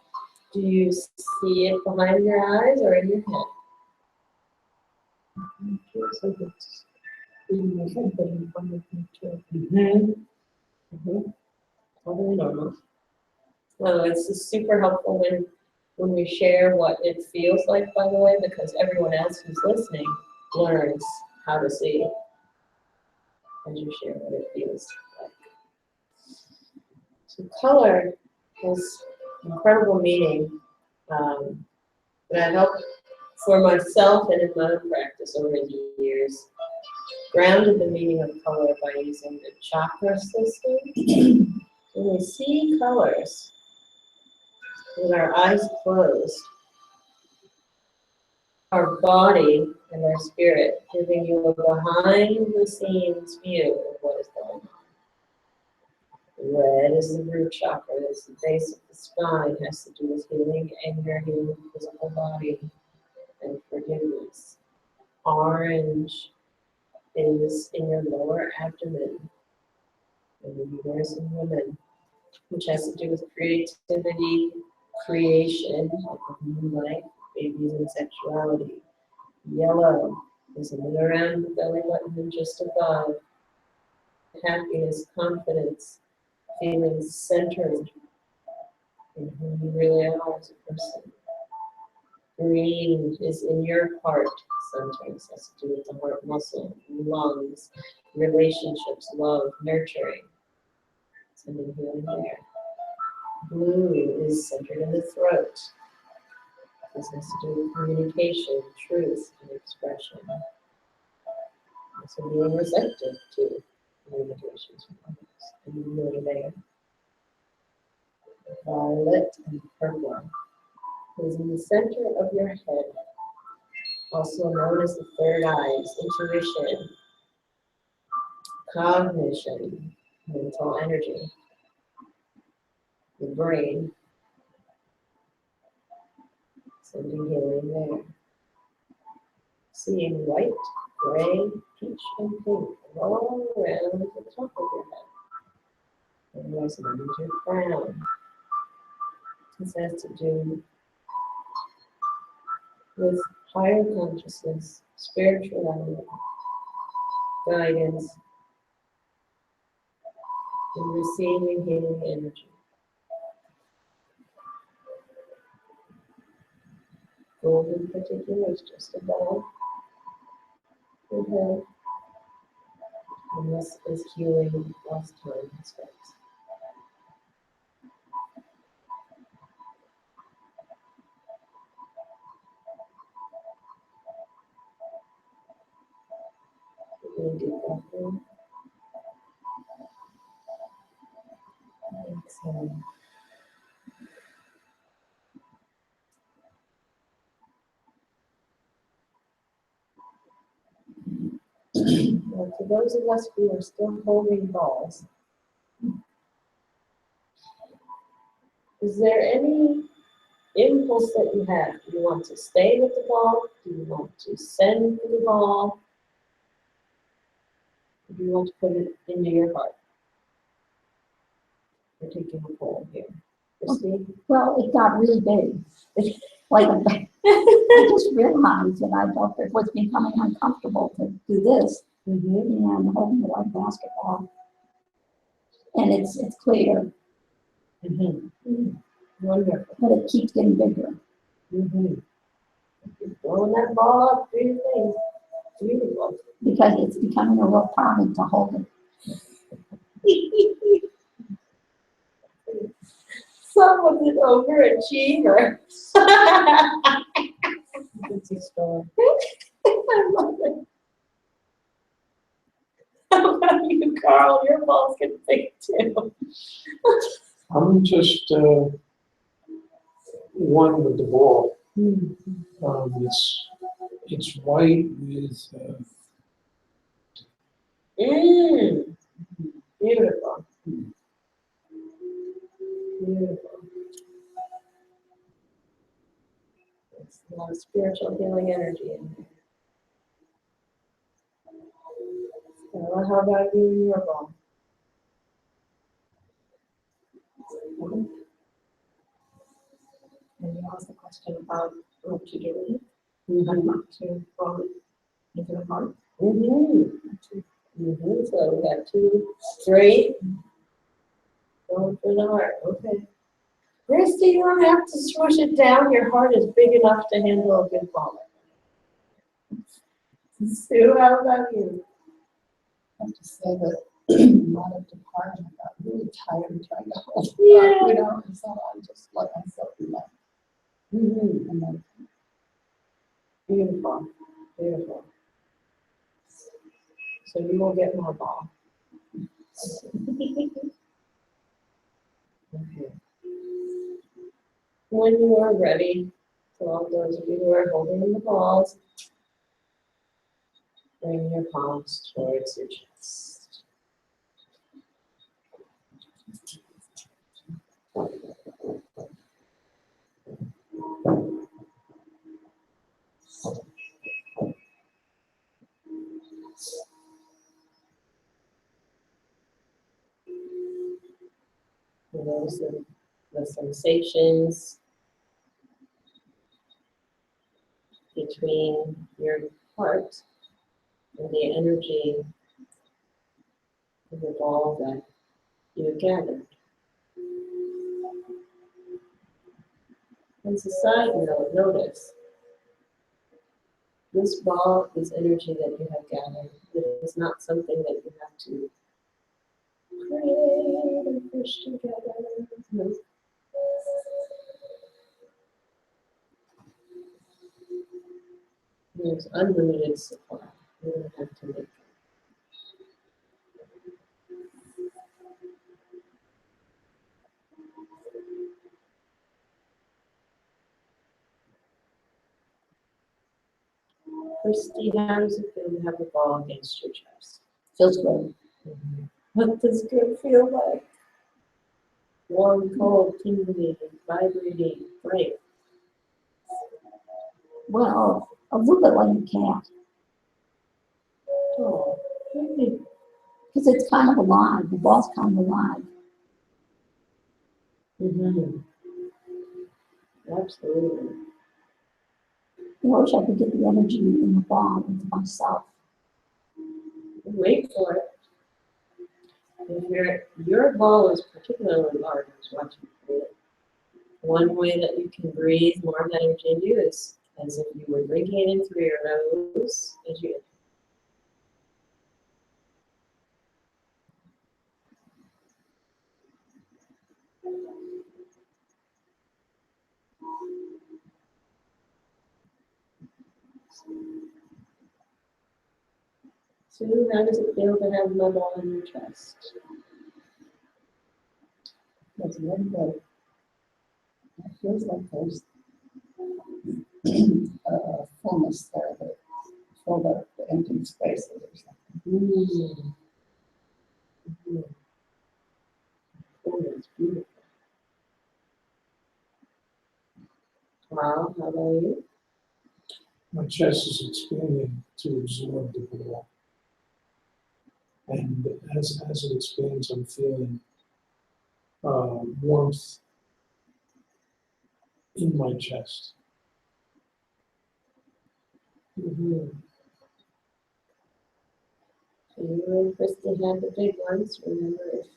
Speaker 4: Do you see it behind your eyes or in your head?
Speaker 1: It feels like it's in my head, but in front of me too.
Speaker 4: Mm-hmm. Totally normal. Well, it's super helpful when we share what it feels like, by the way, because everyone else who's listening learns how to see as you share what it feels like. So color has incredible meaning that I helped for myself and in my own practice over the years. Grounded the meaning of color by using the chakra system. When we see colors with our eyes closed, our body and our spirit giving you a behind the scenes view of what is going on. Red is the root chakra, it's the base of the spine, has to do with healing anger, healing the physical body, and forgiveness. Orange is in your lower abdomen, in the uterus in women, which has to do with creativity, creation, like of new life, babies and sexuality. Yellow is in and around the belly button and just above. Happiness, confidence, feeling centered in who you really are as a person. Green is in your heart centers, has to do with the heart muscle, lungs, relationships, love, nurturing. Sending healing there. Blue is centered in the throat. This has to do with communication, truth, and expression. Also being receptive to communications from others. And motivator. Violet and purple is in the center of your head, also known as the third eyes, intuition, cognition, mental energy, the brain, sending healing there. Seeing white, gray, peach, and pink all around the top of your head. And also known as your crown. This has to do with higher consciousness, spirituality, guidance, and receiving healing energy. Gold in particular is just above your head. And this is healing lost time and space. Really deep breath in. Exhale. Now, to those of us who are still holding balls, is there any impulse that you have? Do you want to stay with the ball? Do you want to send for the ball? Or do you want to put it into your heart? We're taking a poll here. Christine?
Speaker 3: Well, it got really big. Like, I just realized that it was becoming uncomfortable to do this and holding it like basketball. And it's clear,
Speaker 4: Wonderful.
Speaker 3: but it keeps getting bigger.
Speaker 4: Keep blowing that ball up, do your thing. Beautiful.
Speaker 3: Because it's becoming a real problem to hold it.
Speaker 4: Someone's an overachiever.
Speaker 5: It's a story.
Speaker 4: I love it. How about you, Carl? Your balls get big too.
Speaker 2: I'm just one with the ball. It's white with
Speaker 4: Beautiful. Beautiful. There's a lot of spiritual healing energy in there. Stella, how about you and your ball?
Speaker 5: And you asked the question about what to do with it.
Speaker 4: Mm-hmm.
Speaker 5: Not to roll it into the heart.
Speaker 4: So we got 2, 3. Going for the heart. Okay. Christy, you don't have to swoosh it down. Your heart is big enough to handle a good ball. Sue, how about you?
Speaker 6: I have to say that a lot of the time I got really tired trying to hold it up,
Speaker 4: Yeah.
Speaker 6: you know, and so I just let myself relax. And then
Speaker 4: Beautiful. Beautiful. So you will get more ball. Okay. When you are ready, for all those of you who are holding the balls, bring your palms towards your chest. You notice the sensations between your heart and the energy of the ball that you have gathered. As a side note, notice this ball is energy that you have gathered. It is not something that you have to create and push together. No. There's unlimited supply. You don't have to make it. Christy, how does it feel to have a ball against your chest?
Speaker 3: Feels good.
Speaker 4: What does good feel like? Warm, cold, tingling, vibrating, bright.
Speaker 3: Well, a little bit like a cat,
Speaker 4: Oh, really?
Speaker 3: because it's kind of alive. The ball's kind of alive.
Speaker 4: Absolutely.
Speaker 3: I wish I could get the energy in the ball into myself.
Speaker 4: Wait for it. If your ball is particularly large, I was watching it. One way that you can breathe more of that energy into you is as if you were drinking it in through your nose as you Sue, how does it feel to have love all in your chest?
Speaker 6: That's really good. It feels like there's fullness there that filled up the empty spaces or something.
Speaker 4: Oh, that's beautiful. Wow, how about you?
Speaker 2: My chest is expanding to absorb the ball. And as it expands, I'm feeling warmth in my chest.
Speaker 4: Mm-hmm. So you and Christy had the big ones. Remember, if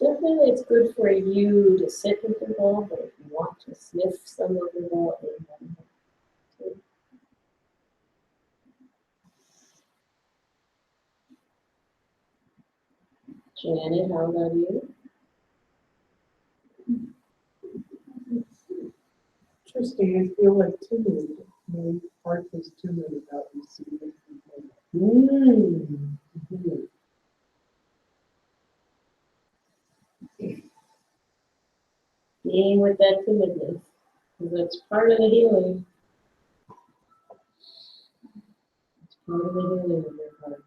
Speaker 4: definitely it's good for you to sit with the ball, but if you want to sniff some of the ball, then you have to. Janet, how about you?
Speaker 5: Interesting, I feel like timid. My heart is timid about receiving.
Speaker 4: Mm. Being with that timidness, because that's part of the healing. It's part of the healing of your heart.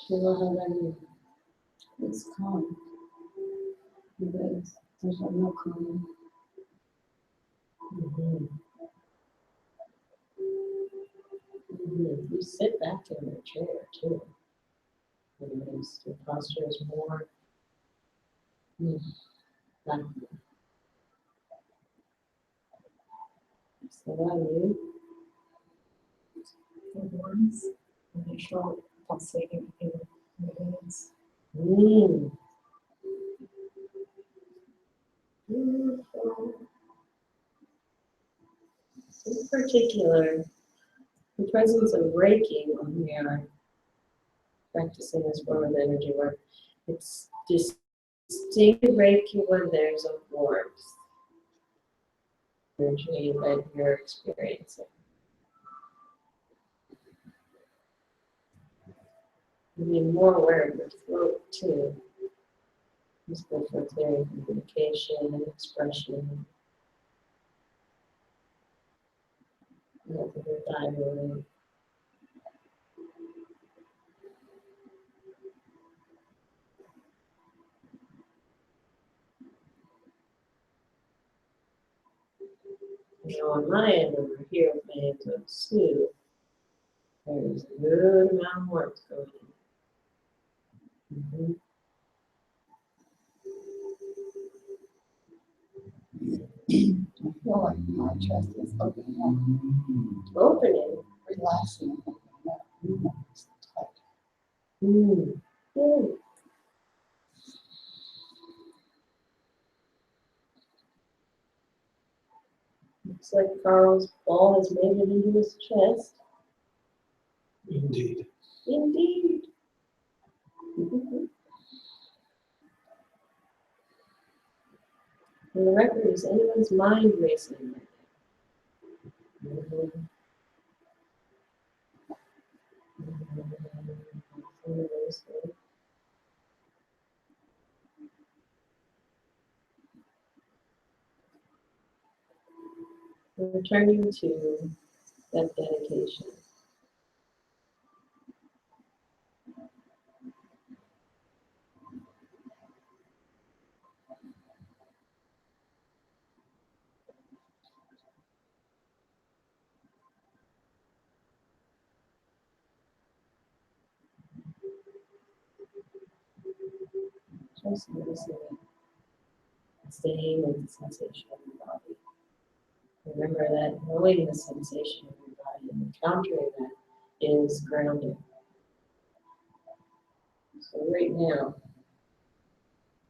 Speaker 4: Sheila, how about you?
Speaker 3: It's calm. It is. There's a real calm.
Speaker 4: Mm-hmm. Mm-hmm. You sit back in your chair too. Your posture is more back. So how about you?
Speaker 7: The warmth, initial pulsating in the hands.
Speaker 4: Mm. Beautiful. In particular, the presence of Reiki when we are practicing this form of energy work, it's distinct Reiki when there's a warmth energy that you're experiencing. You be more aware of your throat too. It's good for clearing communication and expression. Open your thyroid. Now on my end over here with my hands on Sue, there's a good amount of warmth going in.
Speaker 6: I feel like my chest is opening up,
Speaker 4: Opening.
Speaker 6: relaxing, opening up. It's tight.
Speaker 4: Good. Looks like Carl's ball has made it into his chest.
Speaker 2: Indeed.
Speaker 4: Indeed. For the record, is anyone's mind racing? Returning to that dedication. Just noticing it. Staying with the sensation of your body. Remember that knowing the sensation of your body and encountering that is grounding. So right now,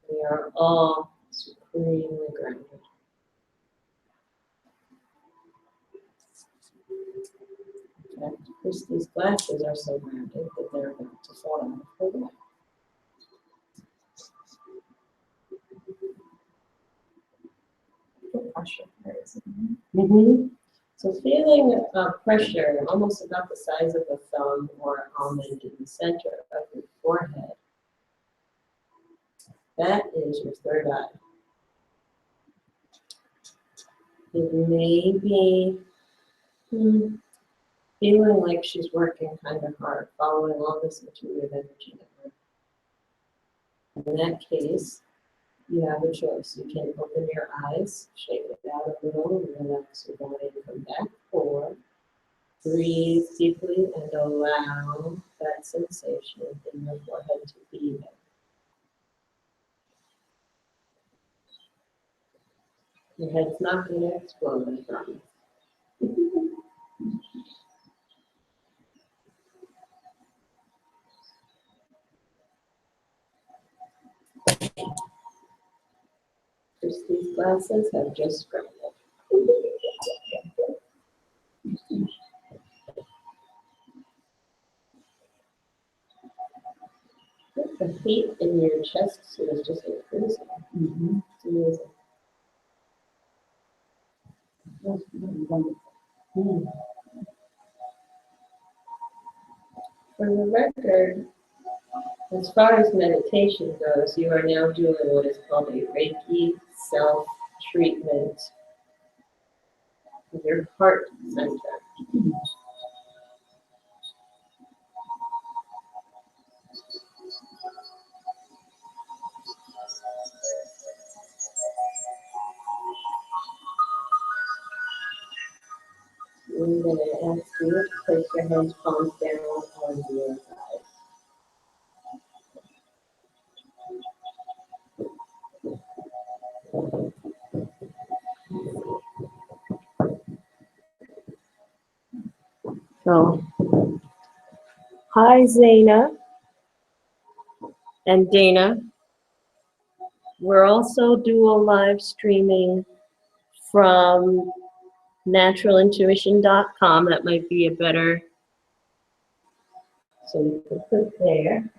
Speaker 4: we are all supremely grounded. In fact, Christy's glasses are so grounded that they're about to fall out of her lap.
Speaker 7: pressure areas.
Speaker 4: So feeling pressure almost about the size of a thumb or almond in the center of your forehead, that is your third eye. It may be feeling like she's working kind of hard, following all this intuitive energy. In that case, you have a choice. You can open your eyes, shake it out a little, and relax your body and come back, or breathe deeply and allow that sensation in your forehead to be there. Your head's not going to explode, I promise. Christy's glasses have just scrambled. The heat in your chest is just increasing. It's amazing.
Speaker 3: That's really wonderful.
Speaker 4: For the record, as far as meditation goes, you are now doing what is called a Reiki self-treatment of your heart center. I'm going to ask you to place your hands palms down on your thighs. So, hi Zaina and Dana. We're also dual live streaming from naturalintuition.com. That might be a better, so you can put there.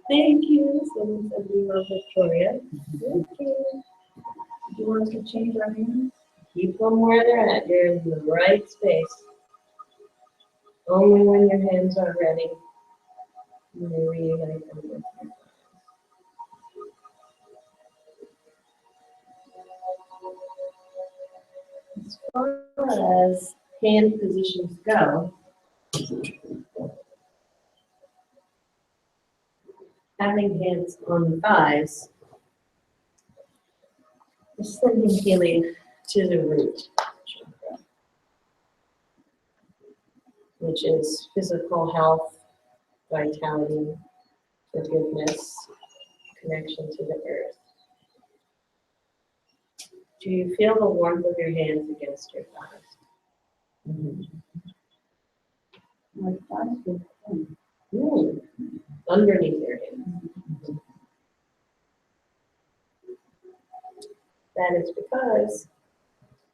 Speaker 4: Thank you. Someone said we love Victoria. Thank you.
Speaker 3: Do you want us to change our hands?
Speaker 4: Keep them where they're at. You're in the right space. Only when your hands are ready, you may reunite them with your As far as hand positions go, having hands on the thighs is sending healing to the root chakra, which is physical health, vitality, forgiveness, connection to the earth. Do you feel the warmth of your hands against your thighs?
Speaker 3: My thighs feel cold.
Speaker 4: Underneath your hands. That is because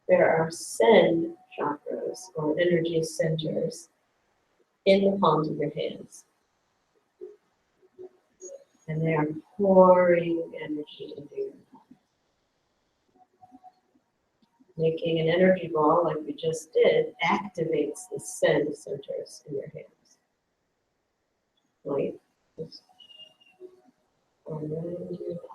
Speaker 4: there are send chakras, or energy centers, in the palms of your hands. And they are pouring energy into your palms. Making an energy ball, like we just did, activates the send centers in your hands. Like this. Around your body.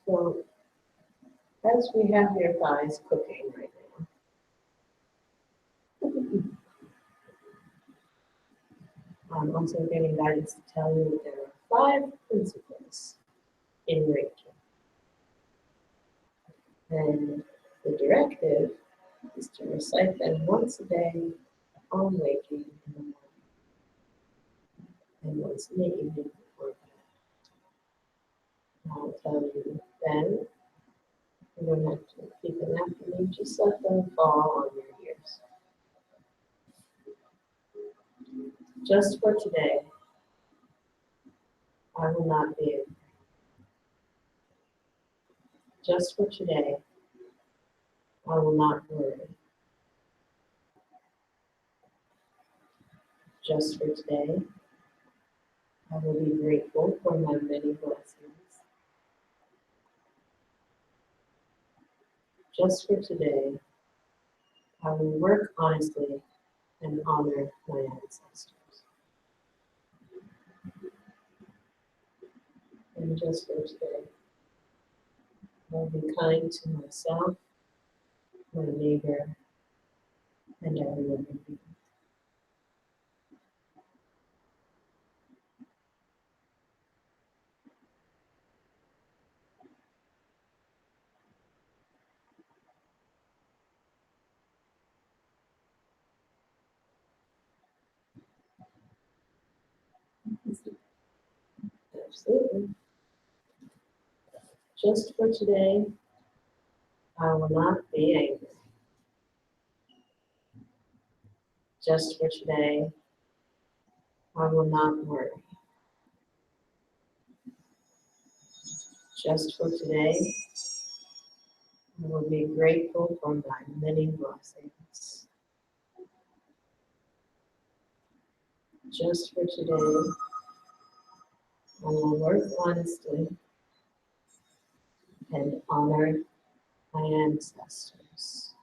Speaker 4: So, as we have your thighs cooking right now, I'm also getting guidance to tell you that there are 5 principles in Reiki. And the directive is to recite them once a day on waking in the morning, and once in the evening before bed. I'll tell you then. You don't have to keep them after me, just let them fall on your ears. Just for today, I will not be angry. Just for today, I will not worry. Just for today, I will be grateful for my many blessings. Just for today, I will work honestly and honor my ancestors. And just for today, I will be kind to myself, my neighbor, and every living being. Absolutely. Just for today, I will not be angry. Just for today, I will not worry. Just for today, I will be grateful for my many blessings. Just for today, I will work honestly and honor my ancestors.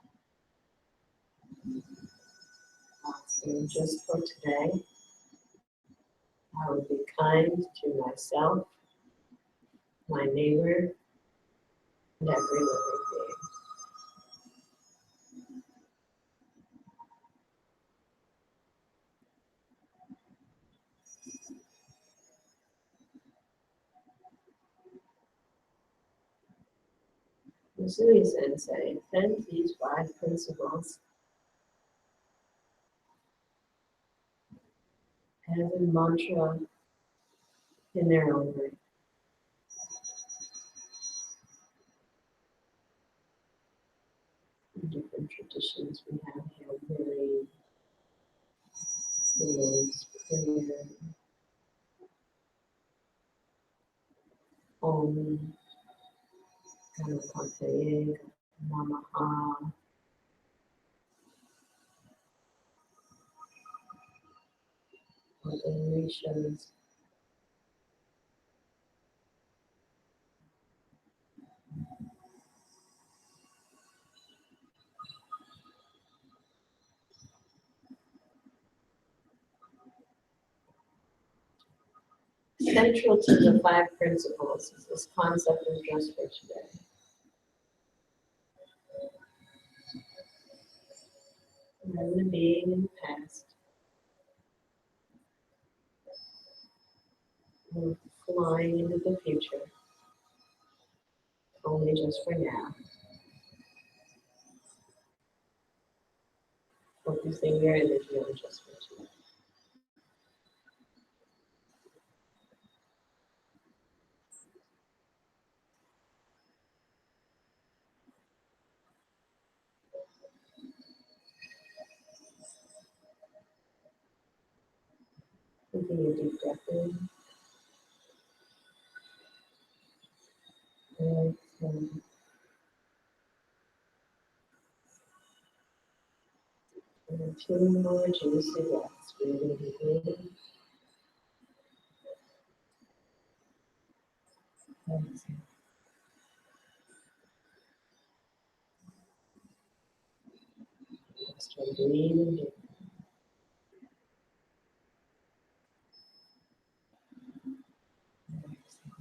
Speaker 4: And just for today, I will be kind to myself, my neighbor, and every living being. Usui Sensei sent these 5 principles as a mantra in their own way. In different traditions we have Hail Mary, the Lord's Prayer, Om, Ganapate, Namaha, Ordinations. Central to the 5 principles is this concept of just for today. Rather than being in the past, or flying into the future, only just for now. Focusing your energy on just for today. Taking a deep breath in. And exhale. And 2 more juicy breaths. Breathing deeply in. And exhale. Just try breathing deep. And exhale.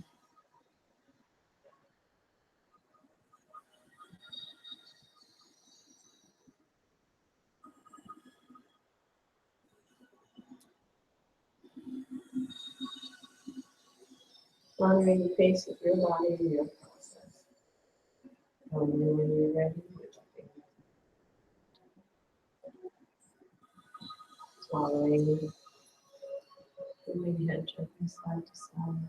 Speaker 4: Honoring the pace of your body and your process. When you're ready, swallowing, moving head gently side to side.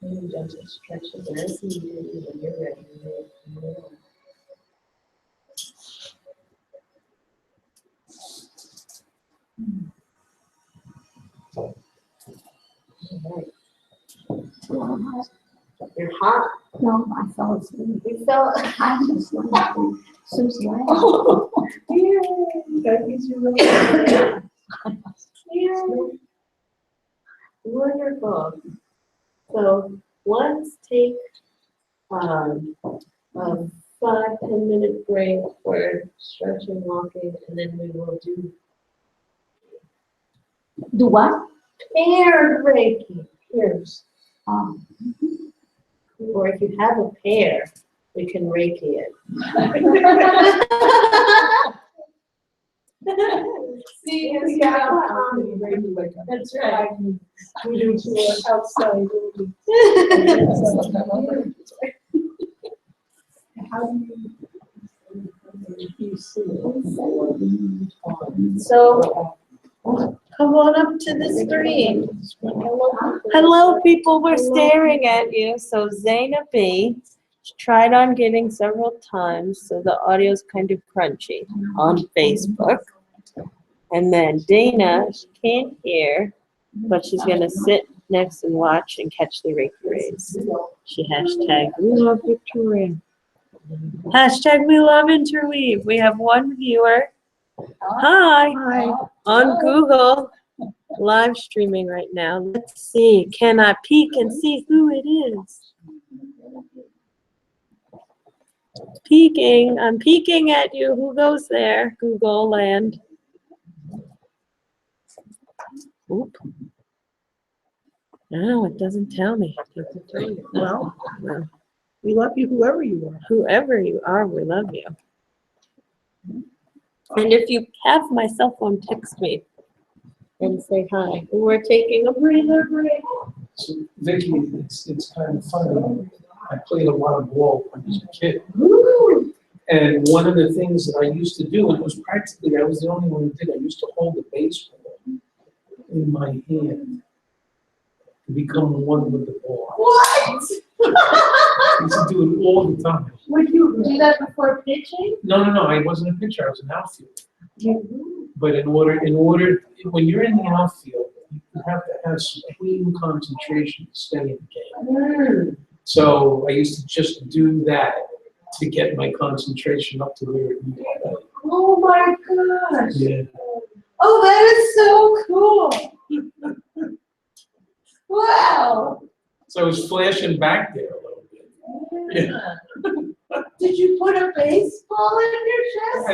Speaker 4: And gentle stretches as needed when you're ready. You're hot.
Speaker 3: No, I fell asleep.
Speaker 4: You fell.
Speaker 3: I was asleep. Susie, I
Speaker 4: Oh, that means you really. Wonderful. So let's take a 5-10 minute break for stretching, walking, and then we will do
Speaker 3: do what?
Speaker 4: paired Reiki. Pairs.
Speaker 3: Um,
Speaker 4: Or if you have a pair, we can Reiki it. See,
Speaker 1: We got a comedy radio like that.
Speaker 4: that's right.
Speaker 1: We do to outside. How do you see it?
Speaker 4: So, come on up to the screen. Hello, people. We're staring at you. So, Zaina B tried on getting several times, so the audio's kind of crunchy on Facebook. And then Dana, she can't hear, but she's going to sit next and watch and catch the Reiki rays. She hashtag we love Victoria. Hashtag we love Interweave. We have one viewer. Hi. On Google, live streaming right now. Let's see. Can I peek and see who it is? Peeking. I'm peeking at you. Who goes there? Google land. Oop. No, it doesn't tell me. It doesn't tell you.
Speaker 1: Well,
Speaker 4: Well,
Speaker 1: we love you whoever you are.
Speaker 4: whoever you are, we love you. And if you have my cell phone, text me and say hi. We're taking a breather break.
Speaker 2: So, Vicky, it's kind of funny. I played a lot of ball when I was a kid. And one of the things that I used to do, and it was practically, I was the only one who did, I used to hold the baseball in my hand to become one with the ball.
Speaker 4: What?
Speaker 2: I used to do it all the time.
Speaker 4: Would you do that before pitching?
Speaker 2: No, I wasn't a pitcher, I was an outfielder. But in order, when you're in the outfield, you have to have supreme concentration to stay in the game. So I used to just do that to get my concentration up to where it needed to be.
Speaker 4: Oh my gosh.
Speaker 2: Yeah.
Speaker 4: Oh, that is so cool. Wow.
Speaker 2: So I was flashing back there a little bit. Yeah.
Speaker 4: Did you put a baseball in your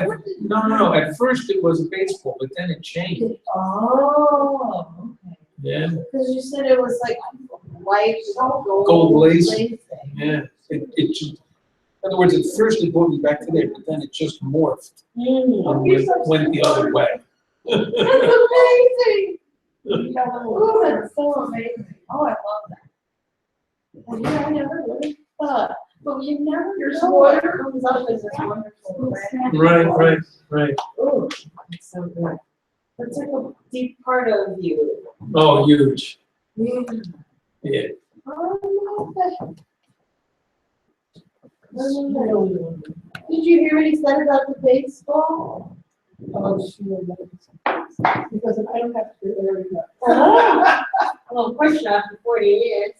Speaker 4: chest? What did-
Speaker 2: No. At first it was a baseball, but then it changed.
Speaker 4: Oh, okay.
Speaker 2: Yeah.
Speaker 4: Because you said it was like white,
Speaker 2: Gold lace.
Speaker 4: lacing.
Speaker 2: Yeah. It just, in other words, at first it brought me back to there, but then it just morphed and went the other way.
Speaker 4: That's amazing. Oh, that's so amazing. Oh, I love that. Yeah, I never really thought. But you never, your water comes up as this wonderful.
Speaker 2: Right.
Speaker 4: Oh, that's so good. That's like a deep part of you.
Speaker 2: Oh, huge.
Speaker 4: Yeah.
Speaker 2: Yeah.
Speaker 4: Oh, I love that. Did you hear what he said about the baseball?
Speaker 1: Oh, sure. Because I don't have to do everything.
Speaker 4: Well, of course not for 40 years.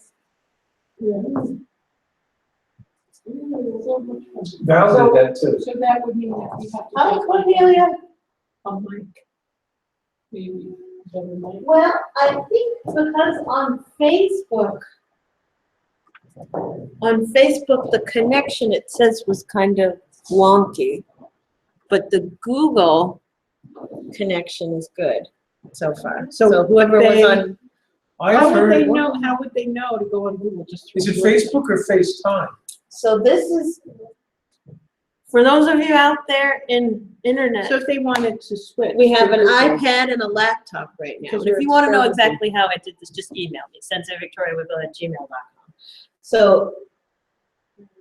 Speaker 1: Yeah. So much fun.
Speaker 2: Val did that too.
Speaker 1: So that would mean that we have to.
Speaker 4: Hi,
Speaker 1: take
Speaker 4: Cornelia.
Speaker 1: a mic. Maybe, better mic.
Speaker 4: Well, I think because on Facebook, the connection, it says, was kind of wonky, but the Google connection is good so far. So whoever was on,
Speaker 1: How would they
Speaker 2: heard,
Speaker 1: know, to go on Google just?
Speaker 2: is it Facebook or FaceTime?
Speaker 4: so this is, for those of you out there in internet,
Speaker 1: So if they wanted to switch.
Speaker 4: we have
Speaker 1: to
Speaker 4: an
Speaker 1: Google.
Speaker 4: iPad and a laptop right now.
Speaker 1: Because
Speaker 4: And if
Speaker 1: you're
Speaker 4: you want to know
Speaker 1: experimenting.
Speaker 4: exactly how I did this, just email me, senseiVictoriaWiggle@gmail.com. So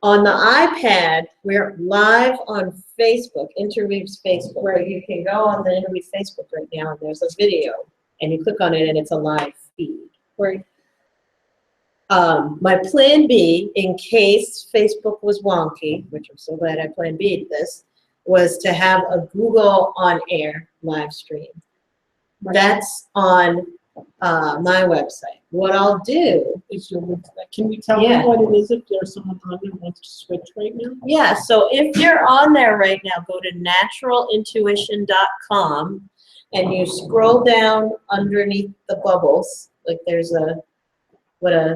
Speaker 4: on the iPad, we're live on Facebook, Interweave's Facebook. Right. You can go on the Interweave Facebook right now, and there's a video, and you click on it, and it's a live feed. Right. My plan B, in case Facebook was wonky, which I'm so glad I plan B'd this, was to have a Google on air live stream. That's on my website. What I'll do,
Speaker 1: Is your, can we tell
Speaker 4: Yeah.
Speaker 1: them what it is if there's someone on there who wants to switch right now?
Speaker 4: yeah, so if you're on there right now, go to naturalintuition.com and you scroll down underneath the bubbles, like there's a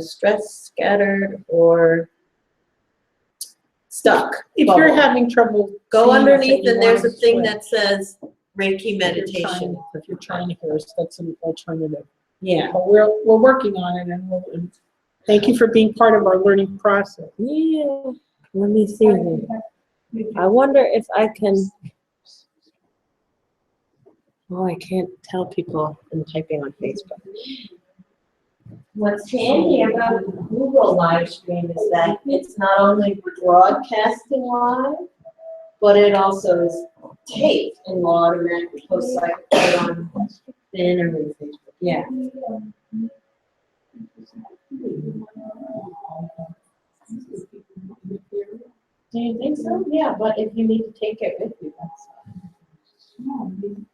Speaker 4: stress, scattered, or stuck
Speaker 1: If
Speaker 4: bubble.
Speaker 1: you're having trouble.
Speaker 4: Go
Speaker 1: seeing us
Speaker 4: underneath
Speaker 1: you
Speaker 4: and there's a
Speaker 1: wanna
Speaker 4: thing
Speaker 1: switch,
Speaker 4: that says Reiki
Speaker 1: if
Speaker 4: Meditation.
Speaker 1: you're trying to hear us, that's an alternative.
Speaker 4: Yeah.
Speaker 1: But we're working on it, and thank you for being part of our learning process.
Speaker 4: Yeah. Let me see here. I wonder if I can. Oh, I can't tell people I'm typing on Facebook. What's handy about Google live stream is that it's not only broadcasting live, but it also is taped and will automatically post like right on the internet. Yeah. Do you think so? Yeah, but if you need to take it with you, that's fine.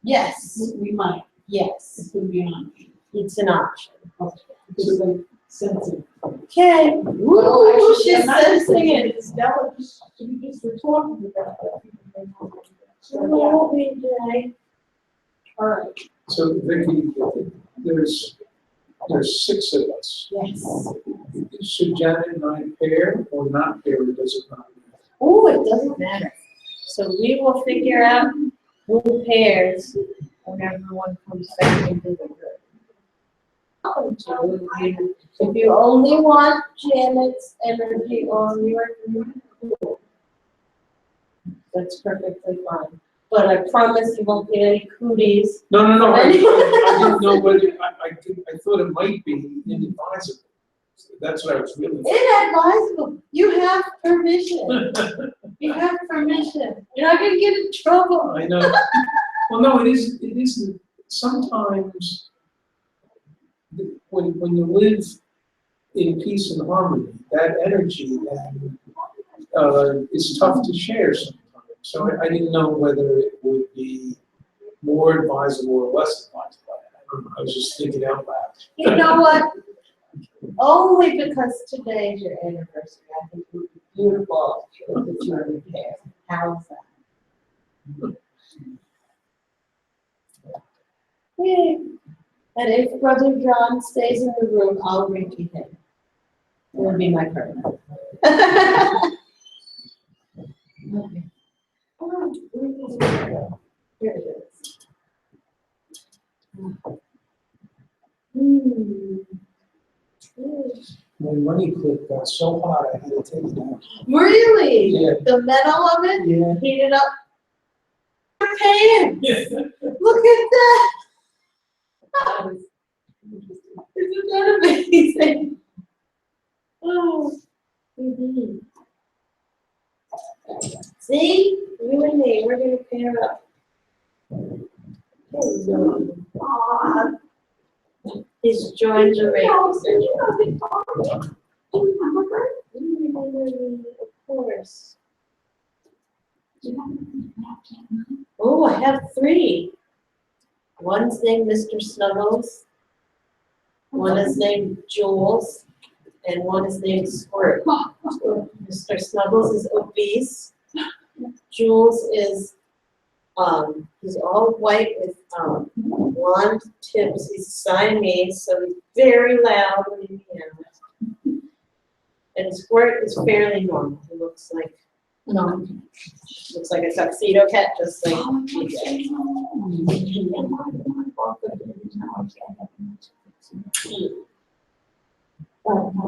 Speaker 4: Yes,
Speaker 1: We might,
Speaker 4: yes,
Speaker 1: it could be on.
Speaker 4: it's an option.
Speaker 1: Because of sensitive.
Speaker 4: Okay. Woo, she's sensing it.
Speaker 1: It's delicate, we just were talking about that.
Speaker 4: Oh, BJ.
Speaker 1: All right.
Speaker 2: So Vicky, there's 6 of us.
Speaker 4: Yes.
Speaker 2: Should Janet and I pair or not pair, or does it not matter?
Speaker 4: Oh, it doesn't matter. So we will figure out who pairs when everyone comes back into the group. If you only want Janet's energy on your group, that's perfectly fine. But I promise you won't get any cooties.
Speaker 2: No, I didn't know whether, I thought it might be inadvisable. That's what I was really.
Speaker 4: Inadvisable. You have permission. You have permission. You're not gonna get in trouble.
Speaker 2: I know. Well, no, it isn't, sometimes when you live in peace and harmony, that energy is tough to share sometimes. So I didn't know whether it would be more advisable or less advisable. I don't know, I was just thinking out loud.
Speaker 4: You know what? Only because today is your anniversary, I think it would be beautiful if the two of you pair. How's that? Yay. And if Brother John stays in the room, I'll Reiki him. He'll be my partner. Okay. Oh, here it is.
Speaker 2: My money clip got so hot, I had to take it out.
Speaker 4: Really?
Speaker 2: Yeah.
Speaker 4: The metal of it?
Speaker 2: Yeah.
Speaker 4: Heat it up. Your pants!
Speaker 2: Yeah.
Speaker 4: Look at that! Isn't that amazing? Oh. Mhm. See? You and me, we're gonna pair up. Aw. He's joined the Reiki session. Of course. Oh, I have 3. One's named Mr. Snuggles, one is named Jules, and one is named Squirt. Mr. Snuggles is obese. Jules is, he's all white with blonde tips. He's Siamese, so he's very loud when he meows. And Squirt is fairly normal. He looks like a tuxedo cat, just like DJ.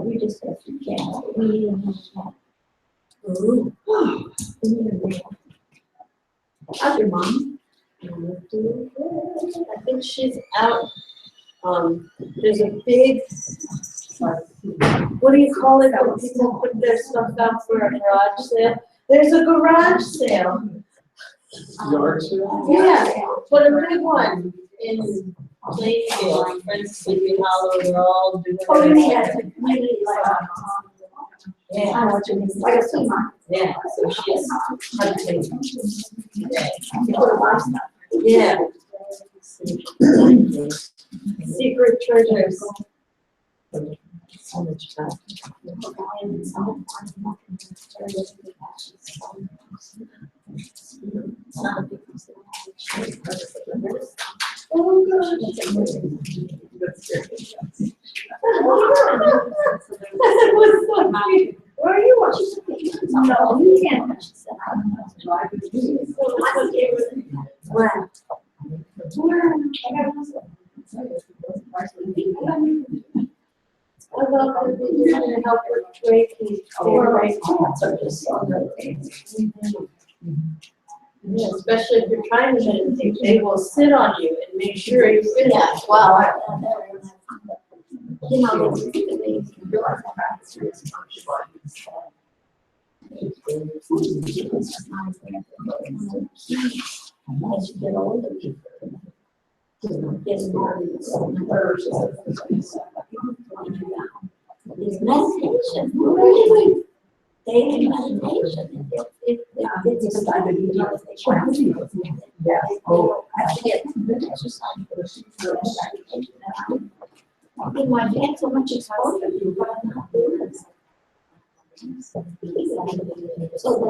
Speaker 3: We just have to get.
Speaker 4: Ooh.
Speaker 3: How's your mom?
Speaker 4: I think she's out. There's a big, what do you call it when people put their stuff out for a garage sale? There's a garage sale.
Speaker 2: Yard sale?
Speaker 4: Yeah, but a big one in Plainfield, Friends Sleepy Hollow, they're all doing it.
Speaker 3: I know what you mean. Like a flea market.
Speaker 4: Yeah, so she's hunting today.
Speaker 3: You put a box up.
Speaker 4: Yeah. Secret treasures. So much fun. Oh, God. That was so funny. Where are you watching?
Speaker 3: No, you can't touch this.
Speaker 4: Wow. I love that they trying to help with Reiki. Yeah, especially if you're trying to meditate, they will sit on you and make sure you finish.
Speaker 3: Yeah, well, you know, they realize as you get older, getting more of these meditation, really, daily meditation. It's a kind of I get exercise I get so much exposure to what I'm not doing. So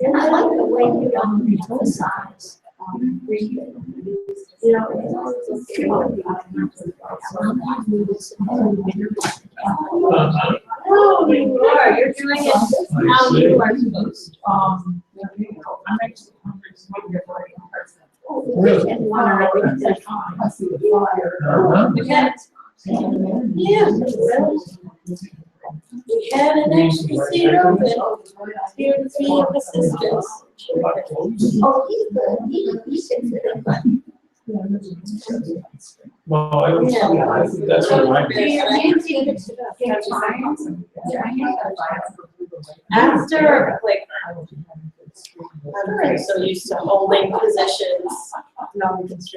Speaker 3: and I like the way you don't emphasize breathing. You know,
Speaker 4: Oh, you are. You're doing it how you are supposed to.
Speaker 6: I see the fire.
Speaker 4: Yeah. Yeah. We had an extra seat open here to be of assistance.
Speaker 3: Oh, he's good. He sits there.
Speaker 2: Well, I think that's what I did.
Speaker 4: After, like, I'm so used to holding positions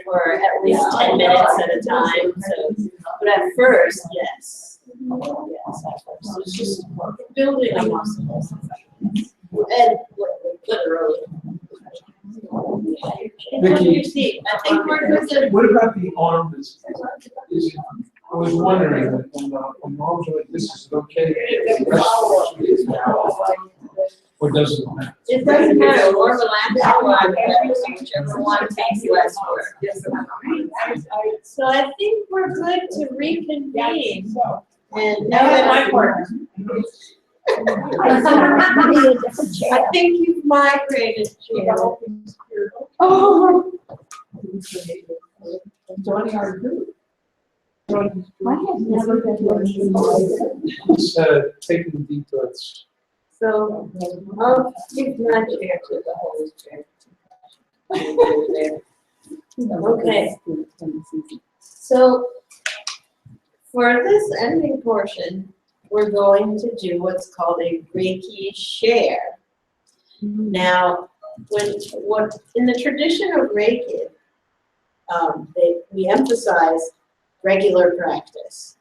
Speaker 4: for at least 10 minutes at a time. So, but at first, yes. Yes, at first. It's just building a muscle. And literally.
Speaker 2: Vicky,
Speaker 4: I think we're good to.
Speaker 2: what about the arm is, I was wondering, on arms like this, is it okay? Or does it matter?
Speaker 4: It doesn't matter, more relaxed one, whichever one takes less work. So I think we're good to reconvene. And now that I'm I think you've migrated, Jill.
Speaker 6: Oh. Joining our group.
Speaker 3: I have never been
Speaker 2: Just taking deep breaths.
Speaker 4: So I'll give my chair to the whole chair. Okay. So for this ending portion, we're going to do what's called a Reiki share. Now, what in the tradition of Reiki, we emphasize regular practice.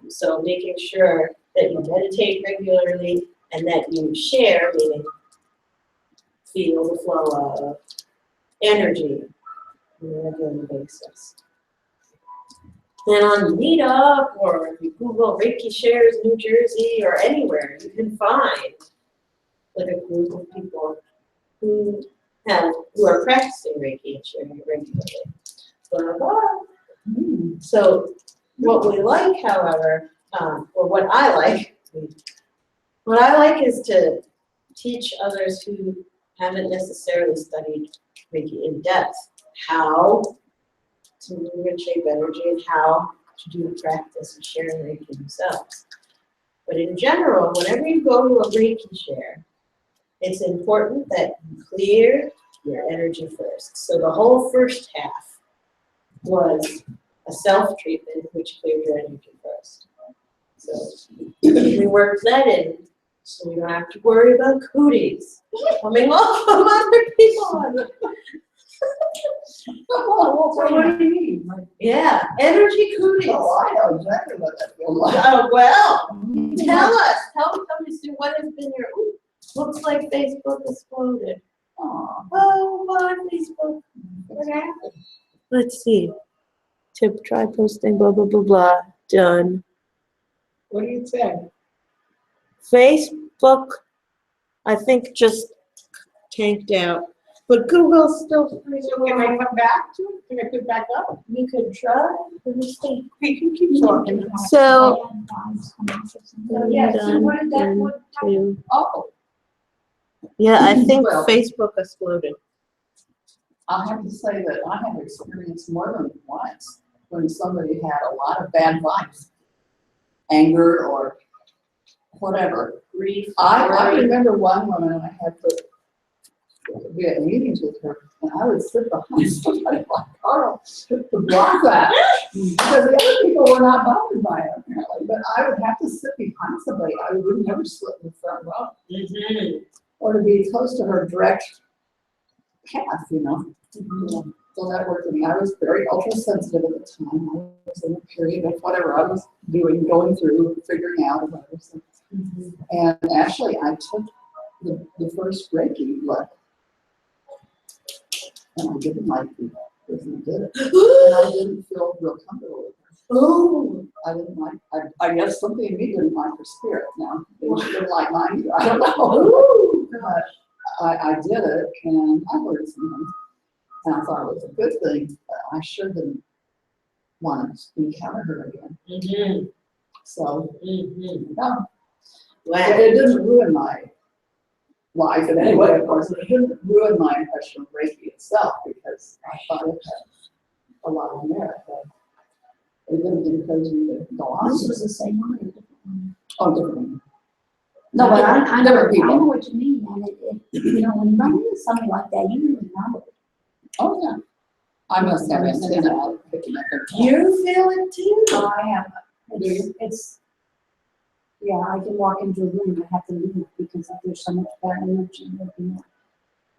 Speaker 4: So making sure that you meditate regularly and that you share, meaning feel the flow of energy on a regular basis. Then on Meetup, or if you Google Reiki Shares New Jersey or anywhere, you can find like a group of people who are practicing Reiki and sharing it regularly. Blah, blah. So what we like, however, or what I like is to teach others who haven't necessarily studied Reiki in depth how to move and shape energy and how to do the practice and share Reiki themselves. But in general, whenever you go to a Reiki share, it's important that you clear your energy first. So the whole first half was a self-treatment which cleared your energy first. So we worked that in so we don't have to worry about cooties coming off of other people.
Speaker 6: What do you mean?
Speaker 4: Yeah, energy cooties.
Speaker 6: Oh, I know exactly what that feels like.
Speaker 4: Oh, well, tell me what has been your, looks like Facebook exploded.
Speaker 6: Aw.
Speaker 4: Oh, my Facebook. What happened? Let's see. Try posting, blah, blah, blah, blah. Done.
Speaker 1: What do you say?
Speaker 4: Facebook, I think, just tanked out. But Google's still pretty
Speaker 1: So can I come back to it? Can I put it back up?
Speaker 4: You could try. Let me see.
Speaker 1: We can keep talking.
Speaker 4: So,
Speaker 1: So, yeah, so
Speaker 4: done,
Speaker 1: what did that
Speaker 4: one,
Speaker 1: one
Speaker 4: two.
Speaker 6: Oh,
Speaker 4: Yeah, I think
Speaker 6: Well-
Speaker 4: Facebook exploded.
Speaker 6: I'll have to say that I have experienced more than once when somebody had a lot of bad vibes, anger or whatever.
Speaker 4: Grief.
Speaker 6: I remember one woman, I had to be at meetings with her, and I would sit behind somebody like Carl to block that. Because the other people were not bothered by it apparently, but I would have to sit behind somebody. I would never sit in the front row.
Speaker 4: Mhm.
Speaker 6: Or to be close to her direct path, you know. So that worked for me. I was very ultra sensitive at the time. I was in a period of whatever I was doing, going through, figuring out about this. And actually, I took the first Reiki blood. And I didn't like the person who did it. And I didn't feel real comfortable with her.
Speaker 4: Oh,
Speaker 6: I didn't like, I guess something in me didn't like her spirit. Now, maybe she didn't like mine either. I don't know. But I did it, and I heard something. And I thought it was a good thing, but I sure didn't want to encounter her again.
Speaker 4: mhm,
Speaker 6: So,
Speaker 4: mhm.
Speaker 6: no,
Speaker 4: Wow.
Speaker 6: it didn't ruin my life in any way, of course. It didn't ruin my impression of Reiki itself, because I thought it had a lot of merit, but it didn't encourage me to go on.
Speaker 3: This was the same one. or a different one?
Speaker 6: Oh, different.
Speaker 3: No, but I know,
Speaker 6: Different people.
Speaker 3: I know what you mean, and you know, when you run into something like that, you really know it.
Speaker 6: Oh, yeah. I must have antenna out picking up their.
Speaker 4: You feel it too?
Speaker 3: Oh, I have, it's, yeah, I can walk into a room and I have to leave because there's so much bad energy.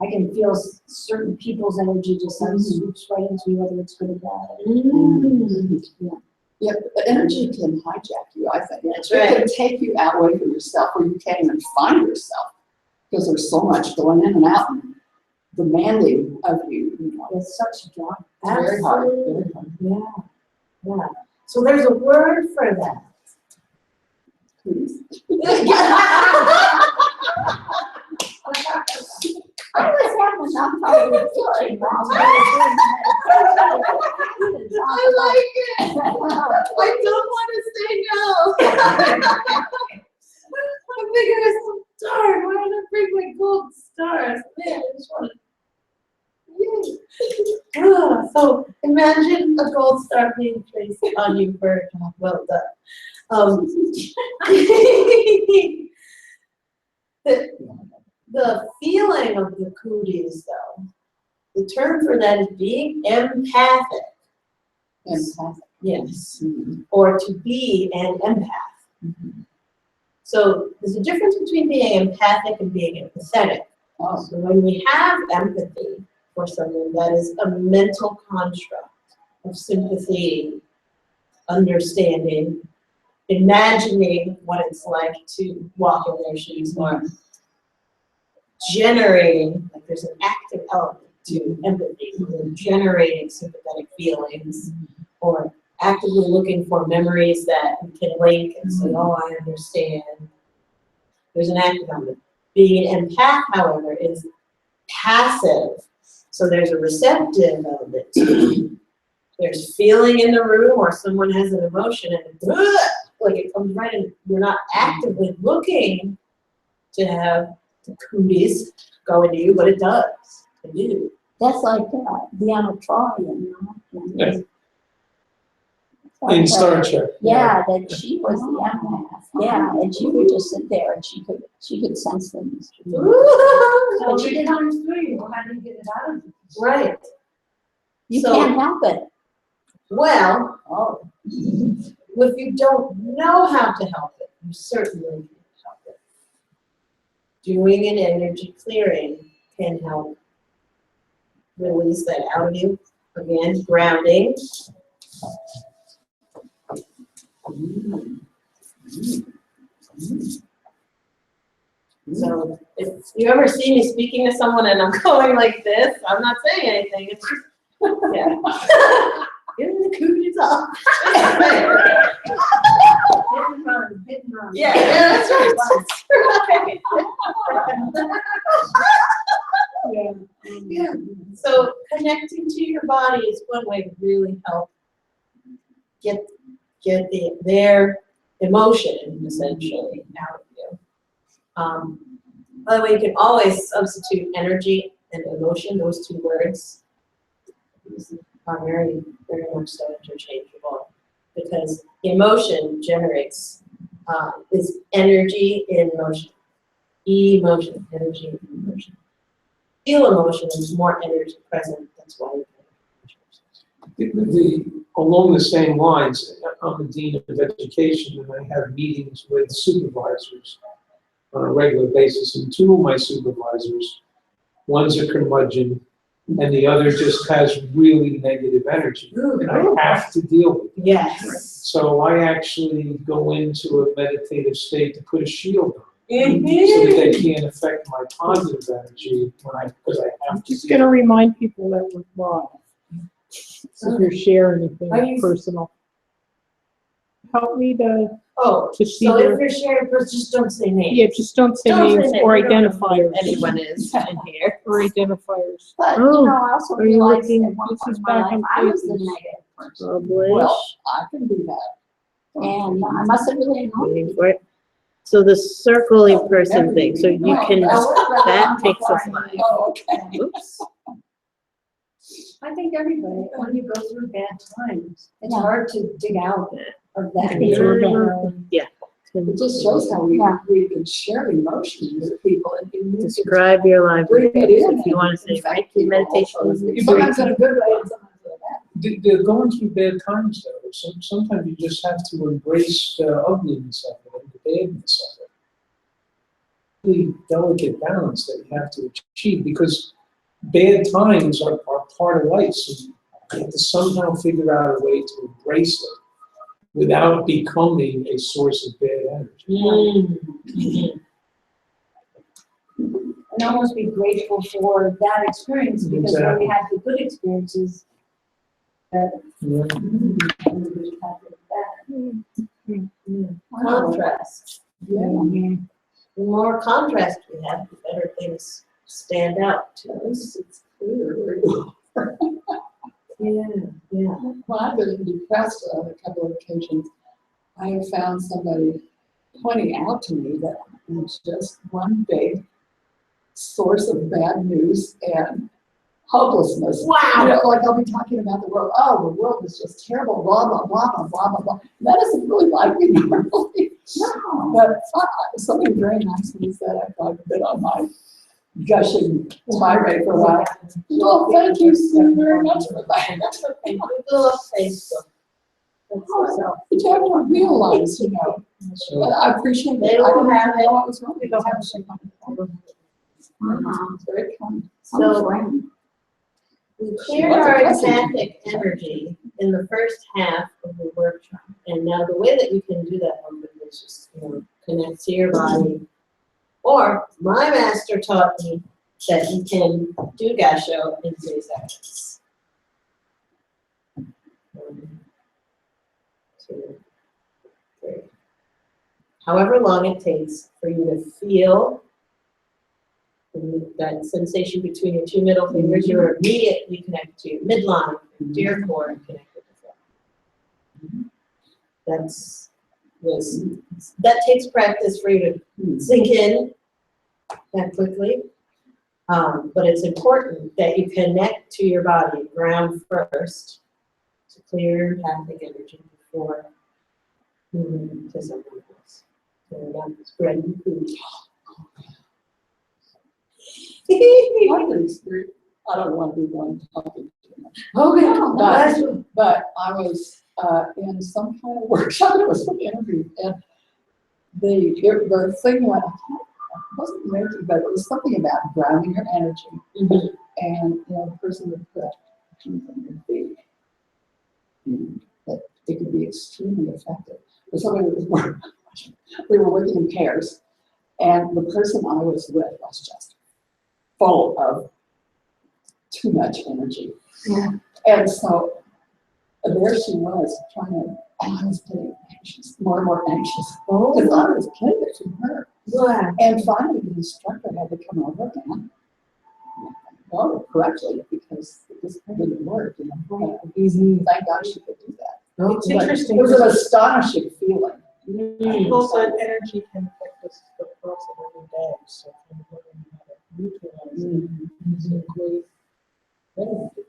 Speaker 3: I can feel certain people's energy just like swoops right into me, whether it's good or bad.
Speaker 4: Mm.
Speaker 6: Yeah, the energy can hijack you, I think.
Speaker 4: That's
Speaker 6: It
Speaker 4: right.
Speaker 6: can take you out away from yourself where you can't even find yourself. Because there's so much going in and out and demanding of you, you know.
Speaker 3: It's such a job.
Speaker 6: It's very hard,
Speaker 4: Absolutely.
Speaker 6: very hard.
Speaker 4: Yeah, yeah. So there's a word for that.
Speaker 6: Please.
Speaker 3: I was having enough trouble with teaching while
Speaker 4: I like it. I don't want to say no. I'm thinking it's so dark. Why don't I bring my gold stars? Man, I just want to. Yay. So imagine a gold star being placed on you for a job well done. The feeling of the cooties, though, the term for that is being empathic.
Speaker 6: Empathic.
Speaker 4: Yes.
Speaker 6: Mhm.
Speaker 4: Or to be an empath.
Speaker 6: Mhm.
Speaker 4: So there's a difference between being empathic and being empathetic.
Speaker 6: Oh,
Speaker 4: So when we have empathy for someone, that is a mental construct of sympathy, understanding, imagining what it's like to walk in their shoes, or generating, like there's an active element to empathy, or generating sympathetic feelings, or actively looking for memories that we can link and say, oh, I understand. There's an active element. Being an empath, however, is passive. So there's a receptive element to it. There's feeling in the room, or someone has an emotion and like it comes right in. You're not actively looking to have the cooties go into you, but it does. It do.
Speaker 3: That's like Deanna Troy, you know.
Speaker 2: Yeah. In Star Trek.
Speaker 3: Yeah, that she was the empath. Yeah, and she would just sit there and she could sense things.
Speaker 4: So
Speaker 3: she didn't-
Speaker 4: comes through you. How do you get it out of you? Right.
Speaker 3: You
Speaker 4: So-
Speaker 3: can't help it.
Speaker 4: Well,
Speaker 6: oh.
Speaker 4: if you don't know how to help it, you certainly can help it. Doing an energy clearing can help release that out of you. Again, grounding. So if you ever see me speaking to someone and I'm going like this, I'm not saying anything. It's just, yeah. Give me the cookies off.
Speaker 5: Hit and run.
Speaker 4: Yeah, that's right. Yeah. So connecting to your body is one way to really help get their emotion essentially out of you. By the way, you can always substitute energy and emotion. Those two words are very, very much so interchangeable because emotion generates is energy in motion. Emotion, energy in motion. Feel emotion, there's more energy present. That's why you can.
Speaker 2: Along the same lines, I'm the dean of education, and I have meetings with supervisors on a regular basis. And two of my supervisors, one's a curmudgeon, and the other just has really negative energy, and I have to deal with it.
Speaker 4: Yes.
Speaker 2: So I actually go into a meditative state to put a shield on.
Speaker 4: Mm-hmm.
Speaker 2: So that they can't affect my positive energy because I have
Speaker 1: I'm
Speaker 2: to.
Speaker 1: just gonna remind people that we're live. So if you share anything
Speaker 4: Are you-
Speaker 1: personal. Help me to
Speaker 4: Oh,
Speaker 1: see
Speaker 4: so
Speaker 1: their,
Speaker 4: if you're sharing first, just don't say names.
Speaker 1: yeah, just don't say
Speaker 4: Don't say
Speaker 1: names
Speaker 4: names.
Speaker 1: or
Speaker 4: We don't know who
Speaker 1: identifiers.
Speaker 4: anyone is in here.
Speaker 1: Or identifiers.
Speaker 3: But, you
Speaker 1: Oh,
Speaker 3: know, I also
Speaker 1: are you
Speaker 3: realized
Speaker 1: looking-
Speaker 3: at one
Speaker 1: this
Speaker 3: point
Speaker 1: is
Speaker 3: in my
Speaker 1: back
Speaker 3: life,
Speaker 1: on
Speaker 3: I was the
Speaker 1: pages.
Speaker 3: negative person.
Speaker 6: Well, I can do that.
Speaker 3: And I must have really annoyed people.
Speaker 8: Right. So the circling person thing, so you can, that takes a slide.
Speaker 6: Oh, okay.
Speaker 8: Oops.
Speaker 5: I think everybody, when you go through bad times, it's
Speaker 3: Yeah.
Speaker 5: hard to dig out of that.
Speaker 8: Yeah.
Speaker 6: It just shows how
Speaker 3: Yeah.
Speaker 6: we can share emotions with people and you can
Speaker 8: Describe your life.
Speaker 6: bring it in.
Speaker 8: If you want to say Reiki meditation is
Speaker 6: Sometimes in a good way and sometimes in a bad.
Speaker 2: They're going through bad times though. Sometimes you just have to embrace the ugliness of it and the badness of it. Really delicate balance that you have to achieve because bad times are part of life. So you have to somehow figure out a way to embrace it without becoming a source of bad energy.
Speaker 4: Mm-hmm.
Speaker 5: And almost be grateful for that experience, because when we had the good experiences, that
Speaker 2: Yeah.
Speaker 5: we just have it back.
Speaker 4: Contrast.
Speaker 6: Yeah.
Speaker 4: The more contrast we have, the better things stand out to us.
Speaker 6: It's clear.
Speaker 4: Yeah, yeah.
Speaker 6: When I've been depressed on a couple of occasions, I have found somebody pointing out to me that it's just one big source of bad news and hopelessness.
Speaker 4: Wow.
Speaker 6: You know, like I'll be talking about the world. Oh, the world is just terrible. Blah blah blah blah blah blah blah. That doesn't really like me normally.
Speaker 3: No.
Speaker 6: But something very nicely said. I thought a bit on my gushing tirade for a while. Well, thank you so very much for that.
Speaker 4: And Google or Facebook.
Speaker 6: Also, but you have to realize, you know,
Speaker 2: So
Speaker 6: I appreciate
Speaker 4: They
Speaker 6: it. I
Speaker 4: will
Speaker 6: didn't
Speaker 4: have
Speaker 6: know what was wrong.
Speaker 5: We don't have a shame on
Speaker 6: It's very kind.
Speaker 4: So
Speaker 3: Friend.
Speaker 4: we cleared our empathic energy in the first half of the workshop. And now the way that you can do that is just, connect to your body. Or my master taught me that you can do gasho in 3 seconds. 1, 2, 3. However long it takes for you to feel that sensation between your 2 middle fingers, you're immediately connected to your midline, to your core, and connected to that. That takes practice for you to sink in that quickly. But it's important that you connect to your body, ground first, to clear empathic energy before moving to someone else. So you're not spreading food.
Speaker 6: I don't want to be one talking too much.
Speaker 4: Okay.
Speaker 6: But I was in some kind of workshop. It was an interview, and the thing went. It wasn't Reiki, but it was something about grounding your energy.
Speaker 4: Mhm.
Speaker 6: And the person would put hands on your feet. And that it could be extremely effective. But somebody was we were working in pairs, And the person I was with was just full of too much energy.
Speaker 5: Yeah.
Speaker 6: And so there she was trying to, and I was getting anxious, more and more anxious, because I was getting it from her.
Speaker 5: Yeah.
Speaker 6: And finally, the instructor had to come over and go correctly because this didn't work. You know? Thank God she could do that.
Speaker 1: It's
Speaker 6: But
Speaker 1: interesting.
Speaker 6: It was an astonishing feeling.
Speaker 1: People said energy can affect us across it every day, so I'm learning how to neutralize it. It's a great benefit.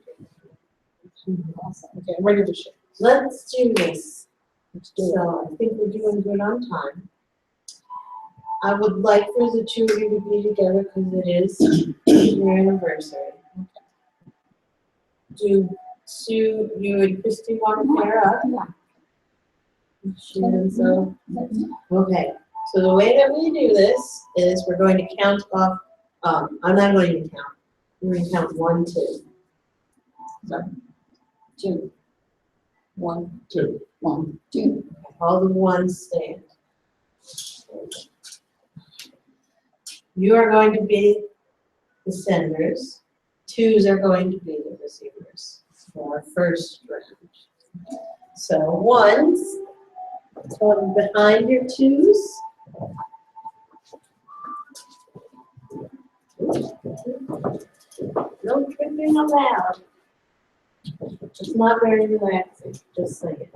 Speaker 1: Awesome. Okay, I'm ready to shift.
Speaker 4: Let's do this.
Speaker 1: Let's do it.
Speaker 4: So I think we're doing good on time. I would like for the two of you to be together because it is your anniversary. Do Sue, you and Christy want to pair up? She and so. Okay, so the way that we do this is we're going to count off, I'm not going to count. We're going to count 1, 2. So,
Speaker 6: 2, 1,
Speaker 2: 2.
Speaker 6: 1, 2.
Speaker 4: all the ones stand. You are going to be the senders. 2s are going to be the receivers for our first round. So 1s, come behind your 2s. No tripping allowed. It's not very relaxing, just saying.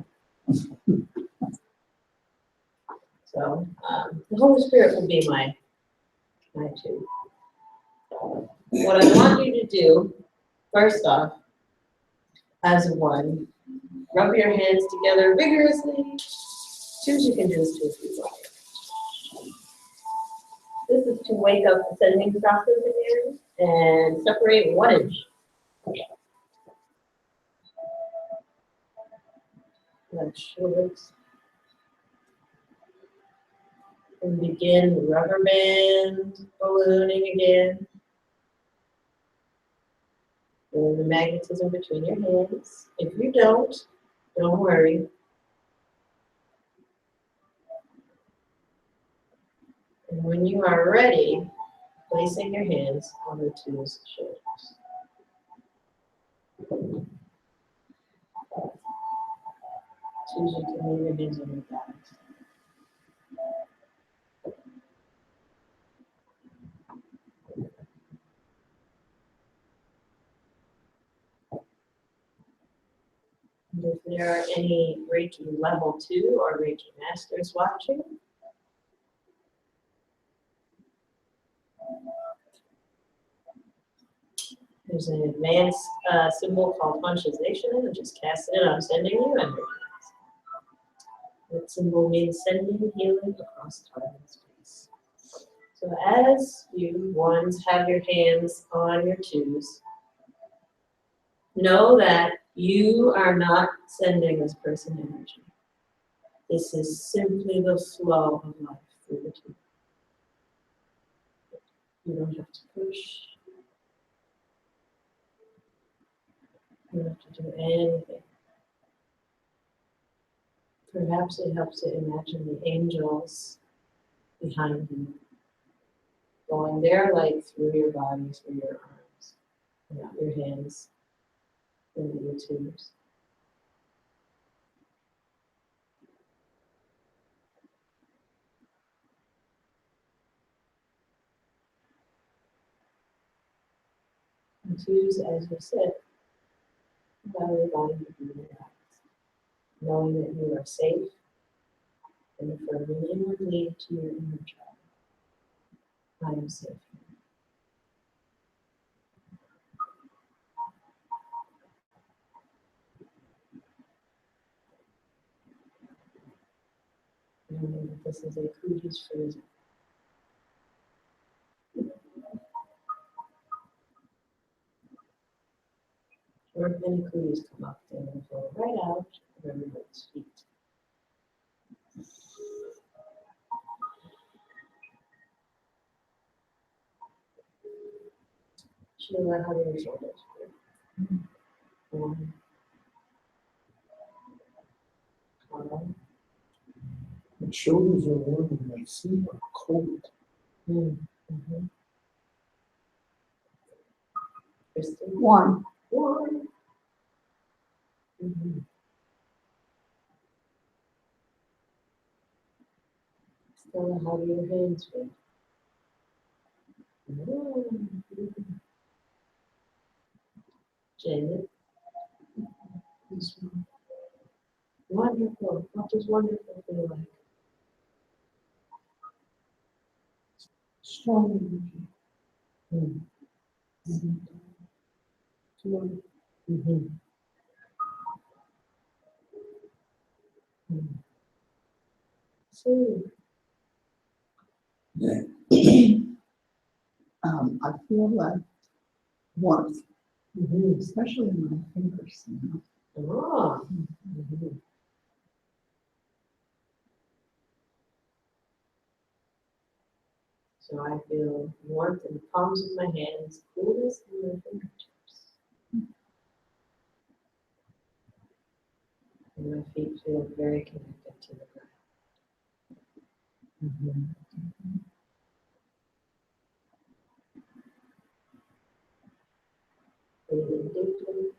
Speaker 4: So the Holy Spirit will be my 2. What I want you to do, first off, as a 1, rub your hands together vigorously. 2s you can just do if you like. This is to wake up the sending process again and separate 1 inch. Like shoulders. And begin the rubber band ballooning again. Feel the magnetism between your hands. If you don't worry. And when you are ready, placing your hands on the 2's shoulders. Choose you can leave your hands on your back. And if there are any Reiki level 2 or Reiki masters watching, there's an advanced symbol called consciousnation, and just cast it in. I'm sending you energy. That symbol means sending healing across time and space. So as you 1s have your hands on your 2s, know that you are not sending this person energy. This is simply the flow of life through the 2. You don't have to push. You don't have to do anything. Perhaps it helps to imagine the angels behind you, going their light through your body, through your arms, and out your hands, into your 2s. And 2s, as you sit, allow your body to be relaxed, knowing that you are safe and affirming inwardly to your inner child. I am safe. Knowing that this is a cooties freezer. Or if any cooties come up, they will flow right out of everyone's feet. Sheila, how do your shoulders feel? Calm.
Speaker 2: My shoulders are warm and my feet are cold.
Speaker 4: Mhm. Kristen?
Speaker 3: One.
Speaker 4: One. Mhm. Stella, how do your hands feel? Mhm. Janet? Wonderful. What does wonderful feel like?
Speaker 5: Strong energy.
Speaker 4: Mm.
Speaker 5: Joy.
Speaker 4: Mhm. Mm. So,
Speaker 6: I feel like warmth,
Speaker 4: mhm.
Speaker 6: especially in my fingers, you know.
Speaker 4: Ah. Mhm. So I feel warmth in the palms of my hands, coolness in my fingertips. And my feet feel very connected to the ground. Mhm. Breathing deeply.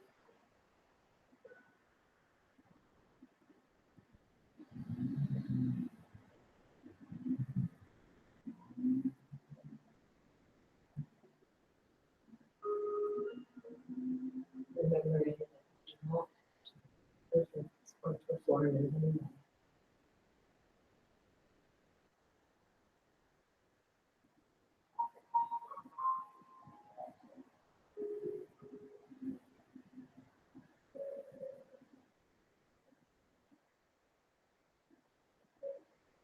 Speaker 4: Remembering that you're not perfect or perform in any way.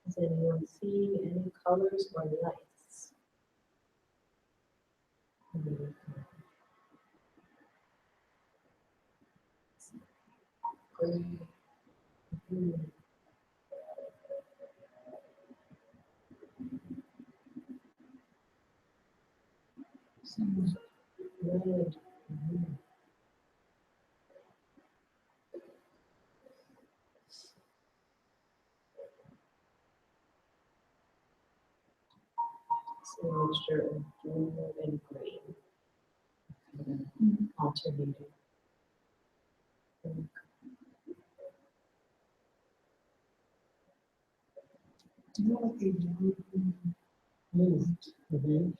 Speaker 4: Does anyone see any colors or lights? Mhm. Gray. Mhm. Red. Mhm. It's a mixture of blue and green, alternating.
Speaker 5: Do you know what they do?
Speaker 4: Mhm.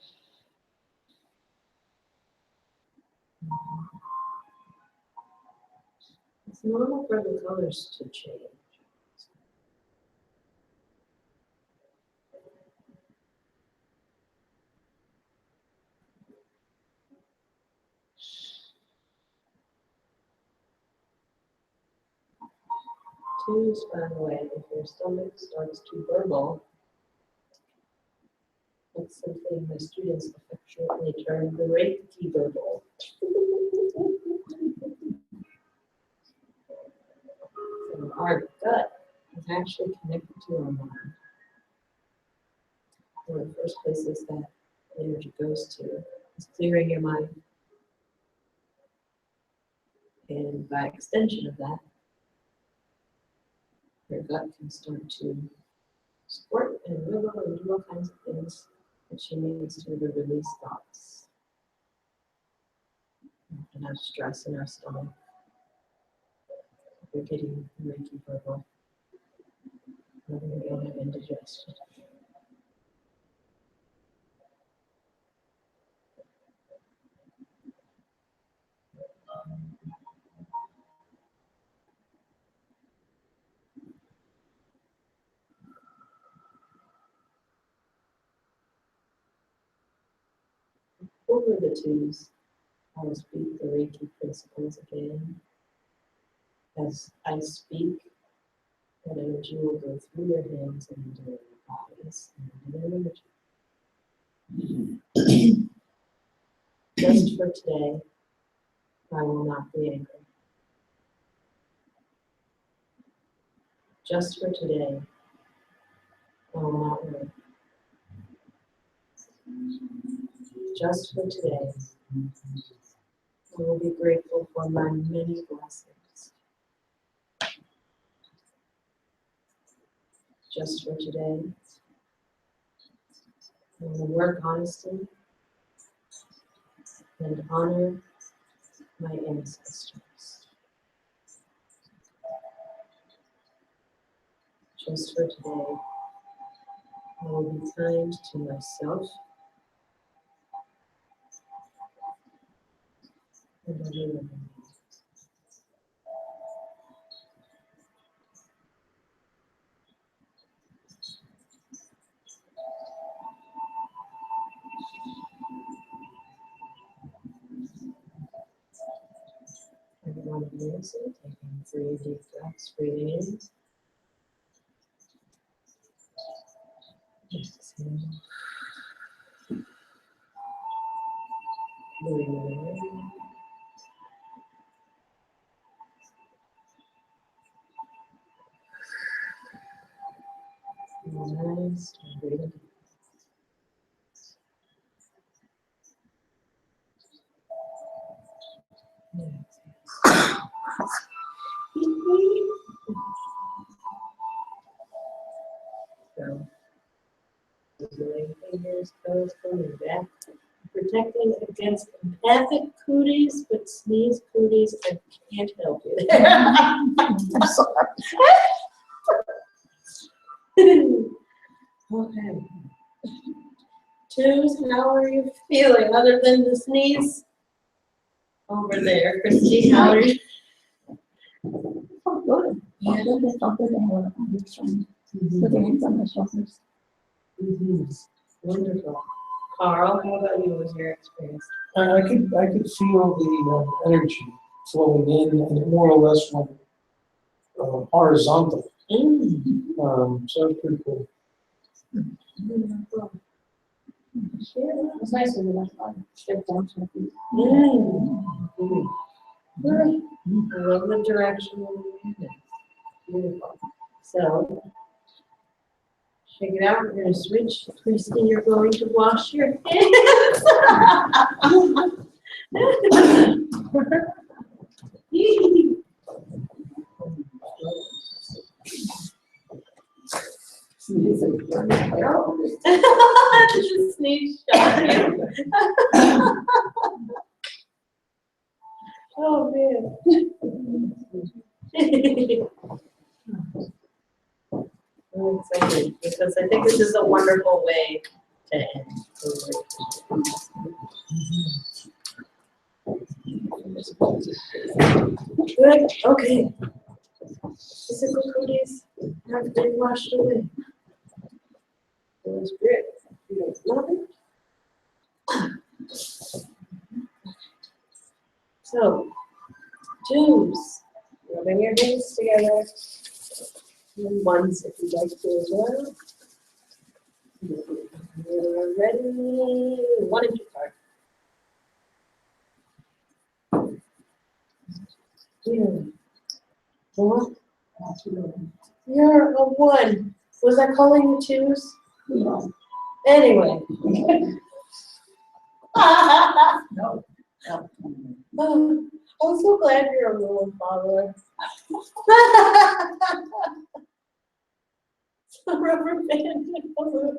Speaker 4: It's normal for the colors to change. Twos, by the way, if your stomach starts to gurgle, that's something my students affectionately term the Reiki gurgle. So our gut is actually connected to our mind. One of the first places that energy goes to is clearing your mind. And by extension of that, your gut can start to squirt and wiggle and do all kinds of things that she needs to release thoughts. We can have stress in our stomach. We're getting Reiki purple. We don't have indigestion. Over the twos, I will speak the Reiki principles again. As I speak, that energy will go through your hands and into your bodies and into their energy. Just for today, I will not be angry. Just for today, I will not worry. Just for today, I will be grateful for my many blessings. Just for today, I will work honestly and honor my ancestors. Just for today, I will be kind to myself and everyone. Everyone knows it, taking 3 deep breaths, breathing in. Exhale. Breathing away. Nice. Breathing. So, moving fingers, toes, coming back. Protecting against empathic cooties, but sneeze cooties, I can't help you.
Speaker 6: I'm sorry.
Speaker 4: Okay. Twos, how are you feeling other than the sneeze? Over there, Christy, how are you?
Speaker 3: Oh, good. Yeah, good. They felt good. They had a big strength. Put their hands on my shoulders.
Speaker 4: Wonderful. Carl, how about you? What was your experience?
Speaker 2: I could feel the energy flowing in, and it more or less went horizontal. So it's pretty cool.
Speaker 5: It was nice when we went straight down to my feet.
Speaker 4: I love the direction. Beautiful. So, check it out. We're going to switch. Christy, you're going to wash your hands. Just sneeze shot. Oh man. I'm excited because I think this is a wonderful way to end. Good. Okay. Physical cooties have been washed away. It was great. You guys love it. So, twos. Rubbing your hands together. And ones if you'd like to as well. You're ready. 1 and 2 card. Four. You're a 1. Was I calling you twos?
Speaker 3: No.
Speaker 4: Anyway.
Speaker 6: No.
Speaker 4: Oh, I'm so glad you're a little follower. Rubber band in the balloon.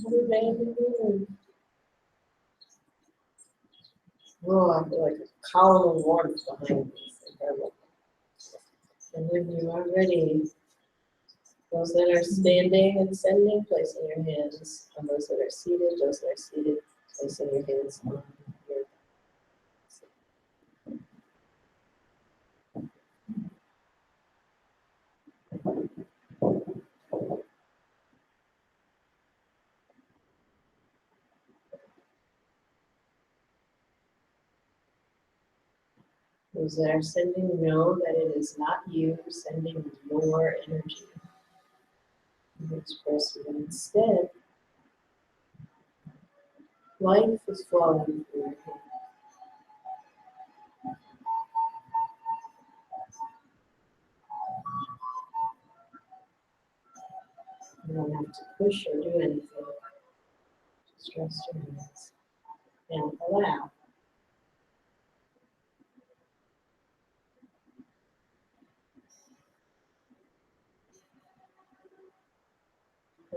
Speaker 4: Rubber band in the balloon. Oh, I feel like a column of warmth behind me. It's incredible. And when you are ready, those that are standing and sending, placing your hands on those that are seated, placing your hands on your those that are sending, know that it is not you sending your energy. You express it instead. Life is flowing through your hands. You don't have to push or do anything. Just rest your hands and allow.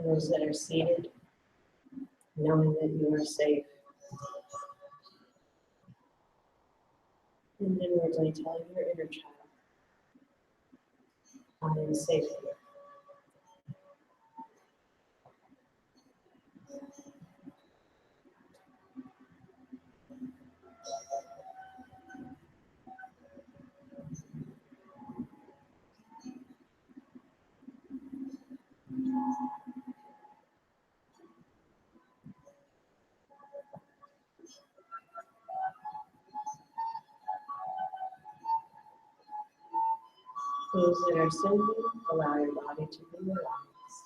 Speaker 4: Those that are seated, knowing that you are safe. And inwardly telling your inner child, I am safe here. Those that are sending, allow your body to be relaxed.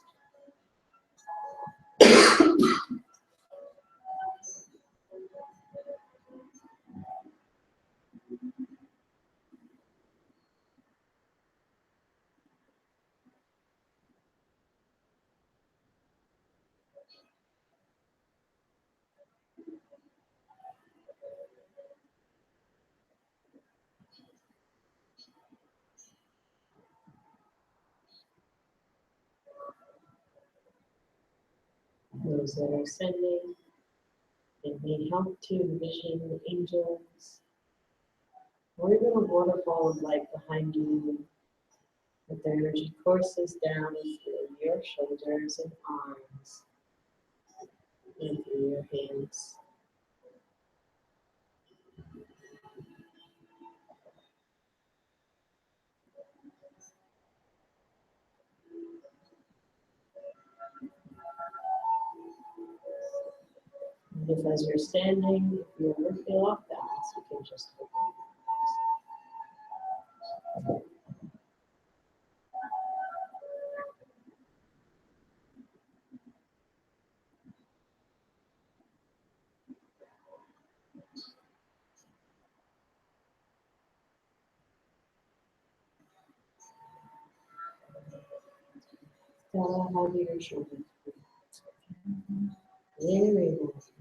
Speaker 4: Those that are sending, and need help to envision the angels, or even a waterfall of light behind you, with the energy courses down through your shoulders and arms, and through your hands. And if as you're standing, if you ever feel off balance, you can just open your eyes. Feel how your shoulders. Very nice.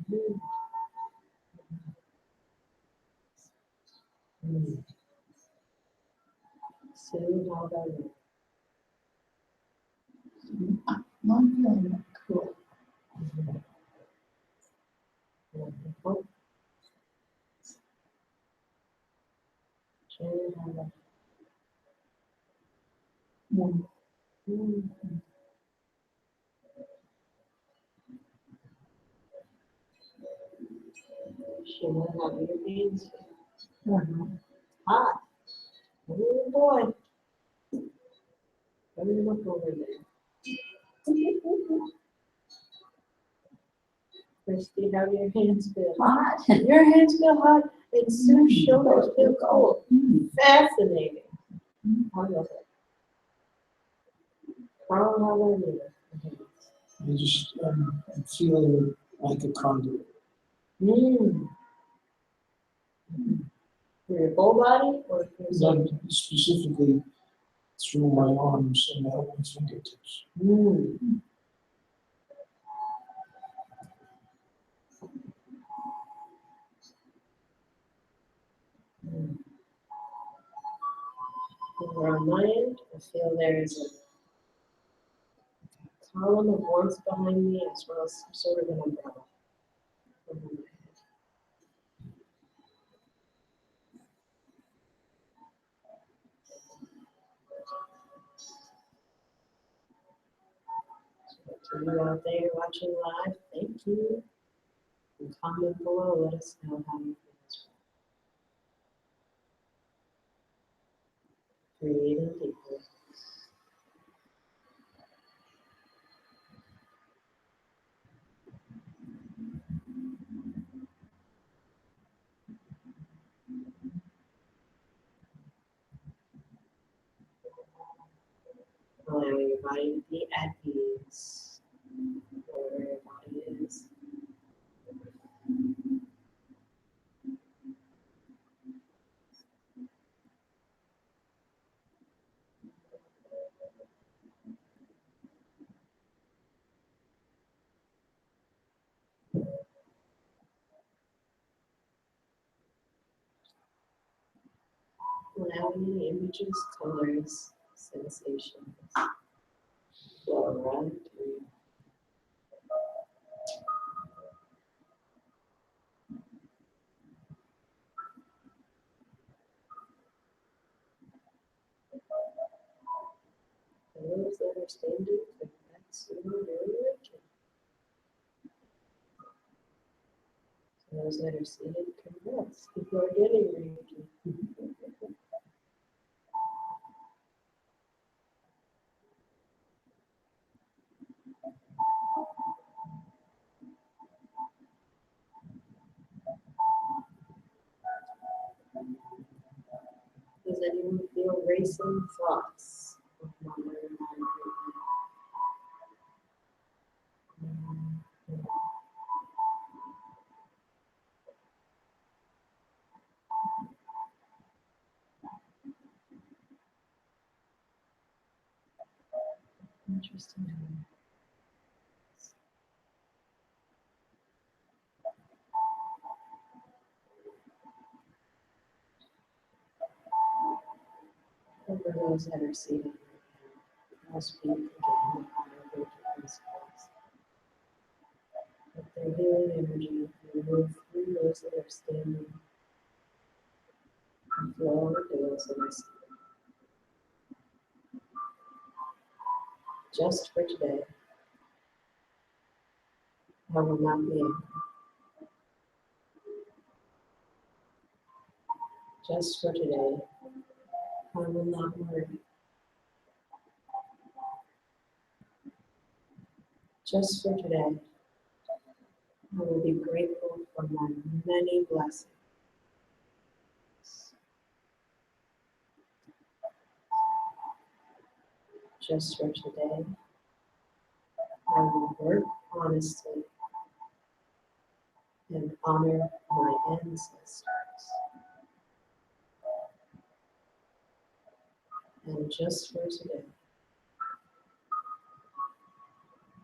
Speaker 4: Sue, how about you?
Speaker 6: I'm feeling cool.
Speaker 4: Wonderful. Jen, how about you? Sheila, how about your hands? Hot. Oh boy. Let me look over there. Christy, how do your hands feel?
Speaker 3: Hot.
Speaker 4: Your hands feel hot, and Sue's shoulders feel cold. Fascinating. I love it. Carl, how about you?
Speaker 2: I just, I'm feeling like a conduit.
Speaker 4: For your whole body or for your
Speaker 2: Not specifically through my arms and out my fingertips.
Speaker 4: Over on my end, I feel there is a column of warmth behind me as well as some sort of an umbrella over my head. To you out there watching live, thank you. And comment below, let us know how you feel as well. Breathing deeply. Allowing your body to be at ease wherever your body is. Allowing the images, colors, sensations flow right through.
Speaker 7: those that are standing, that's very Reiki. Those that are seated, congrats, people are getting Reiki. Does anyone feel racing thoughts? Interesting. And for those that are seated, most people can Reiki principles. Let their healing energy move through those that are standing and flow to those that are seated. Just for today, I will not be angry. Just for today, I will not worry. Just for today, I will be grateful for my many blessings. Just for today, I will work honestly and honor my ancestors. And just for today,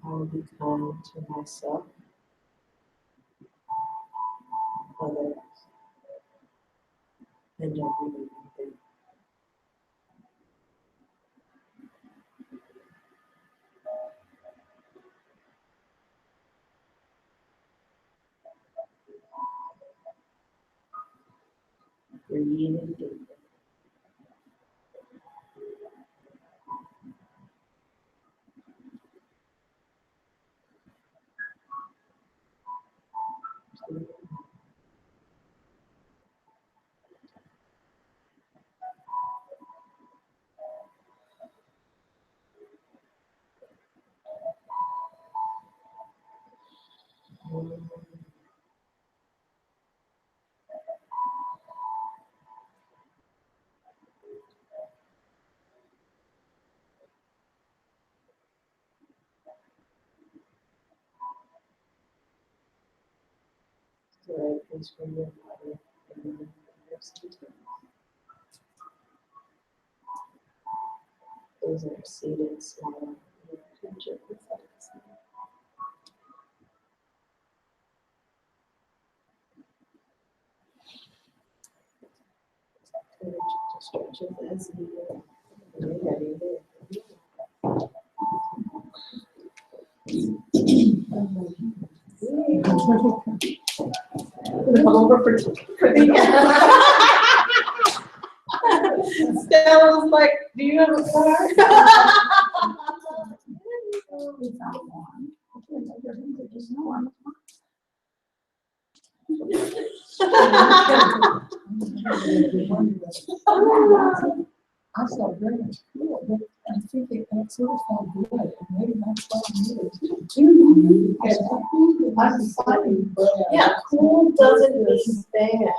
Speaker 7: I will be kind to myself, others, and every living thing. Breathing deeply. The right place for your body and your rest of time. Those that are seated, smile. Future perfects. Encourage to stretch it as needed. When you're ready,
Speaker 6: Come over for
Speaker 4: Stella was like, do you have a car?
Speaker 3: We found one. There's no one.
Speaker 6: I saw very much cool, but I think it sort of felt good, and maybe that's what I needed. I'm fine, but.
Speaker 4: Yeah, cool doesn't mean bad.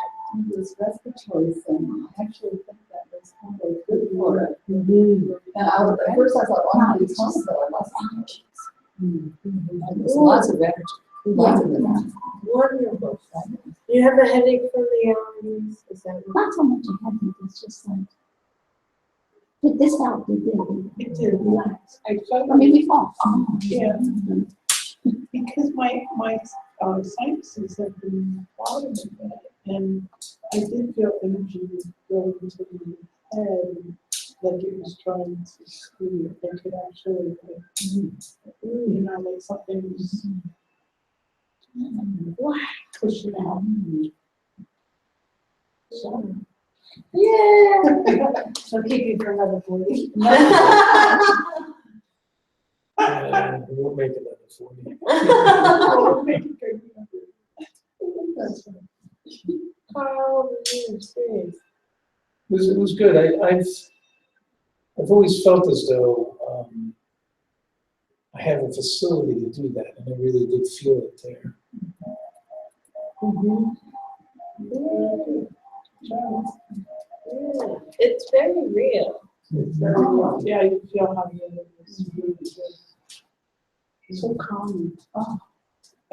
Speaker 6: This respiratory thing, I actually think that was kind of good for it. And at first I thought, oh, I'm in the hospital, I lost my energy. There's lots of energy, lots of energy.
Speaker 4: Wonderful. You have a headache from the allergies? Is that what?
Speaker 3: Not so much a headache, it's just like, did this help? It did. Relax.
Speaker 1: I felt,
Speaker 3: I mean, we fall.
Speaker 1: yeah, because my sinuses have been bothering me, and I did feel energy going into my head, like it was trying to scream. I could actually, you know, like something was pushing out. So,
Speaker 5: Yeah. So keep you for another 40.
Speaker 2: won't make another for me.
Speaker 1: We'll make it good.
Speaker 6: That's right.
Speaker 4: How was your experience?
Speaker 2: It was good. I've always felt as though I have a facility to do that, and I really did feel it there.
Speaker 4: Yeah, it's very real.
Speaker 1: Yeah, you feel how you is really good. So calming. Oh,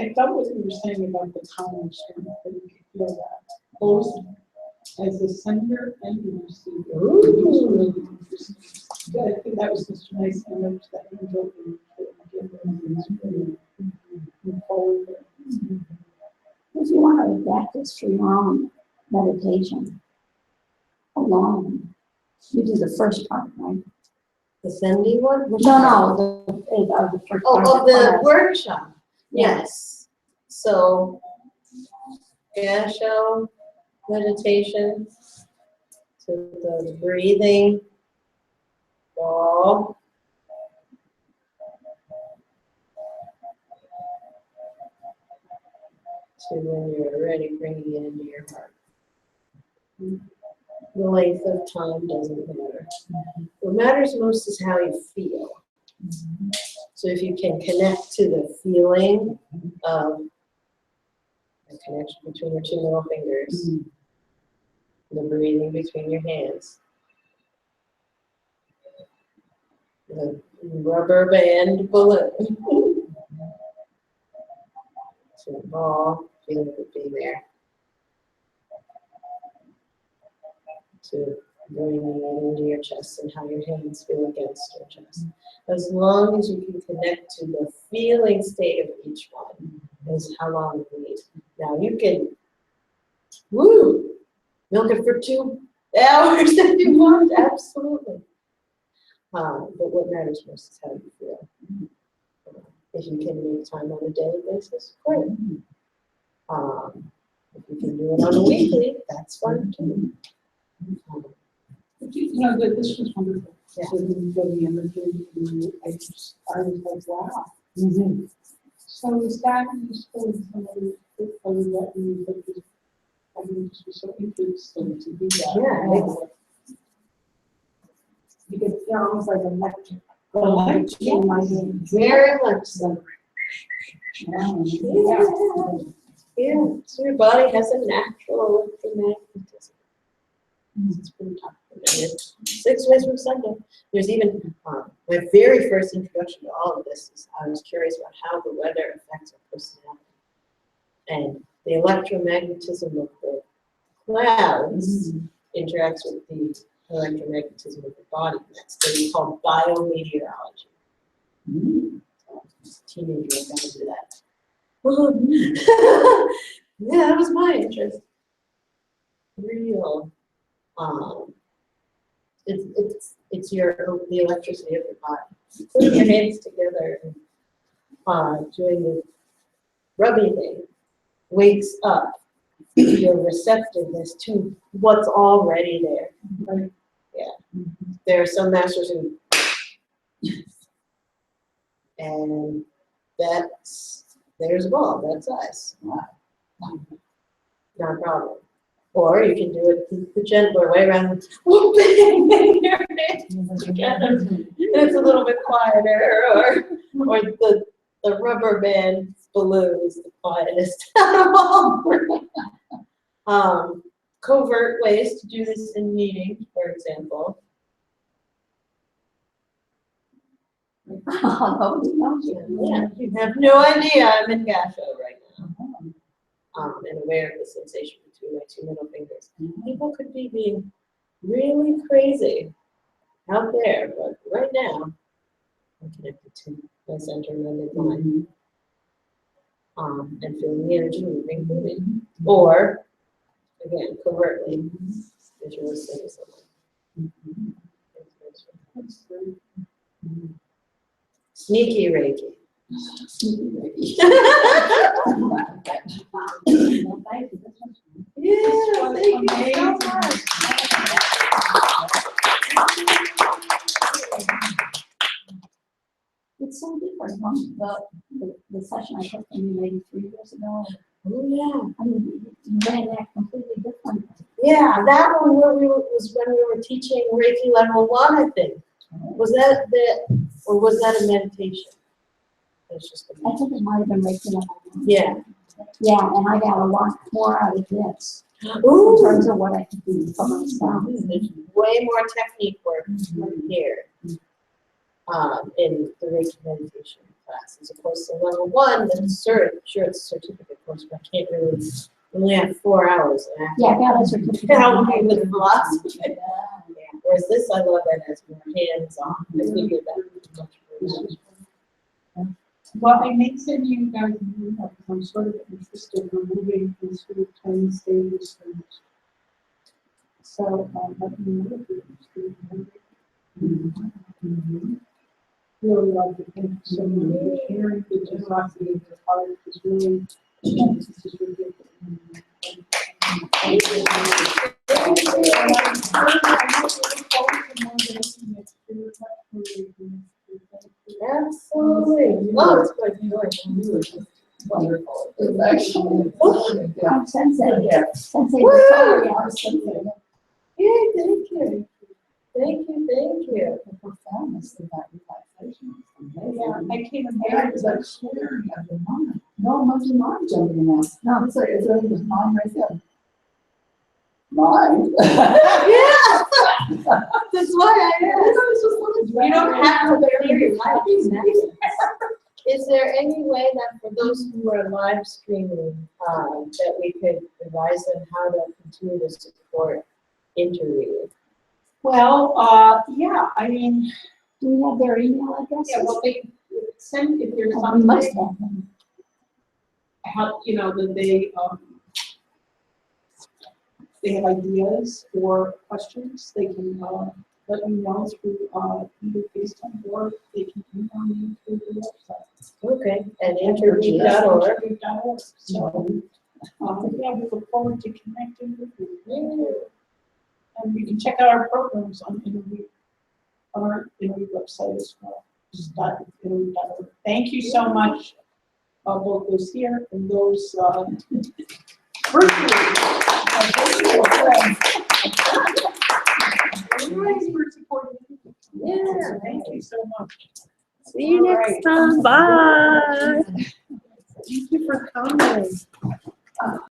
Speaker 1: I thought what you were saying about the calming strength, that you could feel that both as a sender and the receiver. It was really interesting. I think that was just a nice image that you built in
Speaker 3: If you want to adapt this for your own meditation alone, you do the first part, right?
Speaker 4: The sending one? Which
Speaker 3: No, the first
Speaker 4: Oh,
Speaker 3: part.
Speaker 4: of the workshop,
Speaker 3: Yeah.
Speaker 4: yes. So, Gasho meditation, to the breathing ball. To when you're ready, bringing it into your heart. The length of time doesn't matter. What matters most is how you feel. So if you can connect to the feeling of the connection between your two middle fingers, the breathing between your hands, the rubber band balloon, so the ball, feeling it being there, to bringing it into your chest and how your hands feel against your chest. As long as you can connect to the feeling state of each one, is how long you need. Now you can, milk it for 2 hours if you want, absolutely. But what matters most is how you feel. If you can make time on a daily basis, great. If you can do it on a weekly, that's fine too.
Speaker 5: You know, this was wonderful.
Speaker 4: Yeah.
Speaker 5: So then you go the energy, I was like, wow. So is that useful in some other, that you, that I mean, just was so interesting to do that.
Speaker 4: Yeah.
Speaker 5: You could feel almost like electric.
Speaker 4: Very much so. Yeah, so your body has a natural electromagnetism. It's been documented 6 ways from Sunday. There's even my very first introduction to all of this is I was curious about how the weather affects our personality. And the electromagnetism of the clouds interacts with the electromagnetism of the body. That's called biometeorology. Teenager, I got to do that. Yeah, that was my interest. Real. It's the electricity of your body. Putting your hands together and doing the rubbing thing wakes up your receptiveness to what's already there. Right? Yeah. There are some masters who, and there's a ball that size. Not a problem. Or you can do it the gentler way around, whooping your hands together. It's a little bit quieter, or the rubber band balloon is the quietest out of all. Covert ways to do this in meetings, for example.
Speaker 3: Oh,
Speaker 4: Yeah, you have no idea I'm in Gasho right now. And aware of the sensation between my two middle fingers. People could be being really crazy out there, but right now, I'm connected to my center and my midline. And feeling the energy moving through me. Or, again, covertly, visually saying something. Sneaky Reiki. Yeah, thank you so much.
Speaker 3: It's so different from the years ago.
Speaker 4: Oh, yeah.
Speaker 3: I mean, you ran that completely different.
Speaker 4: Yeah, that one where was when we were teaching Reiki level 1, I think. Was that or was that a meditation? It's just a
Speaker 3: I think it might have been Reiki level 1.
Speaker 4: Yeah.
Speaker 3: Yeah, and I got a lot more out of this in
Speaker 4: Ooh,
Speaker 3: terms of what I could do for myself.
Speaker 4: there's way more technique work here in the Reiki meditation class, as opposed to level 1. That's sure it's a certificate course, but I can't really. We only have 4 hours. And I have to
Speaker 3: Yeah, I got a certificate.
Speaker 4: help me with philosophy. Yeah. Whereas this, I love that as more hands-on. I think that much more.
Speaker 5: Well, I may send you guys an email because I'm sort of interested in moving these sort of 10 stages things. So, let me know if you're interested in moving. Really love the thing. So, sharing the generosity of your heart is really, it's just really good.
Speaker 4: Absolutely. Oh, it's quite good.
Speaker 6: Wonderful. It's actually, yeah.
Speaker 3: I'm Sensei.
Speaker 6: Yeah.
Speaker 3: Sensei
Speaker 4: Woo!
Speaker 3: Victoria, I was Sensei.
Speaker 4: Yay, thank you. Thank you, thank you.
Speaker 6: The profoundness of that relaxation is amazing.
Speaker 5: Yeah, I came in
Speaker 6: Yeah, it's like clearing of the mind. No emotion mind jumping in there. No, it's like just mind right there. Mind?
Speaker 4: Yeah. That's why I asked. You don't have to clear your life. Is there any way that for those who are live streaming, that we could advise them how to continue to support Interread?
Speaker 5: Well, yeah, I mean,
Speaker 3: Do we have their email addresses?
Speaker 5: yeah, well, they send, if there's
Speaker 3: Oh, we must
Speaker 5: something,
Speaker 3: have them.
Speaker 5: how, you know, that they have ideas or questions, they can, let me know through, either FaceTime or they can email me through the website.
Speaker 4: Okay, and interread.org.
Speaker 5: Interread.org. So, yeah, we look forward to connecting with you. And you can check out our programs on our Interread website as well. Just interread.org. Thank you so much, both those here and those virtually. Thanks for supporting me.
Speaker 4: Yeah.
Speaker 5: Thank you so much.
Speaker 8: See you next time. Bye.
Speaker 5: Thank you for coming.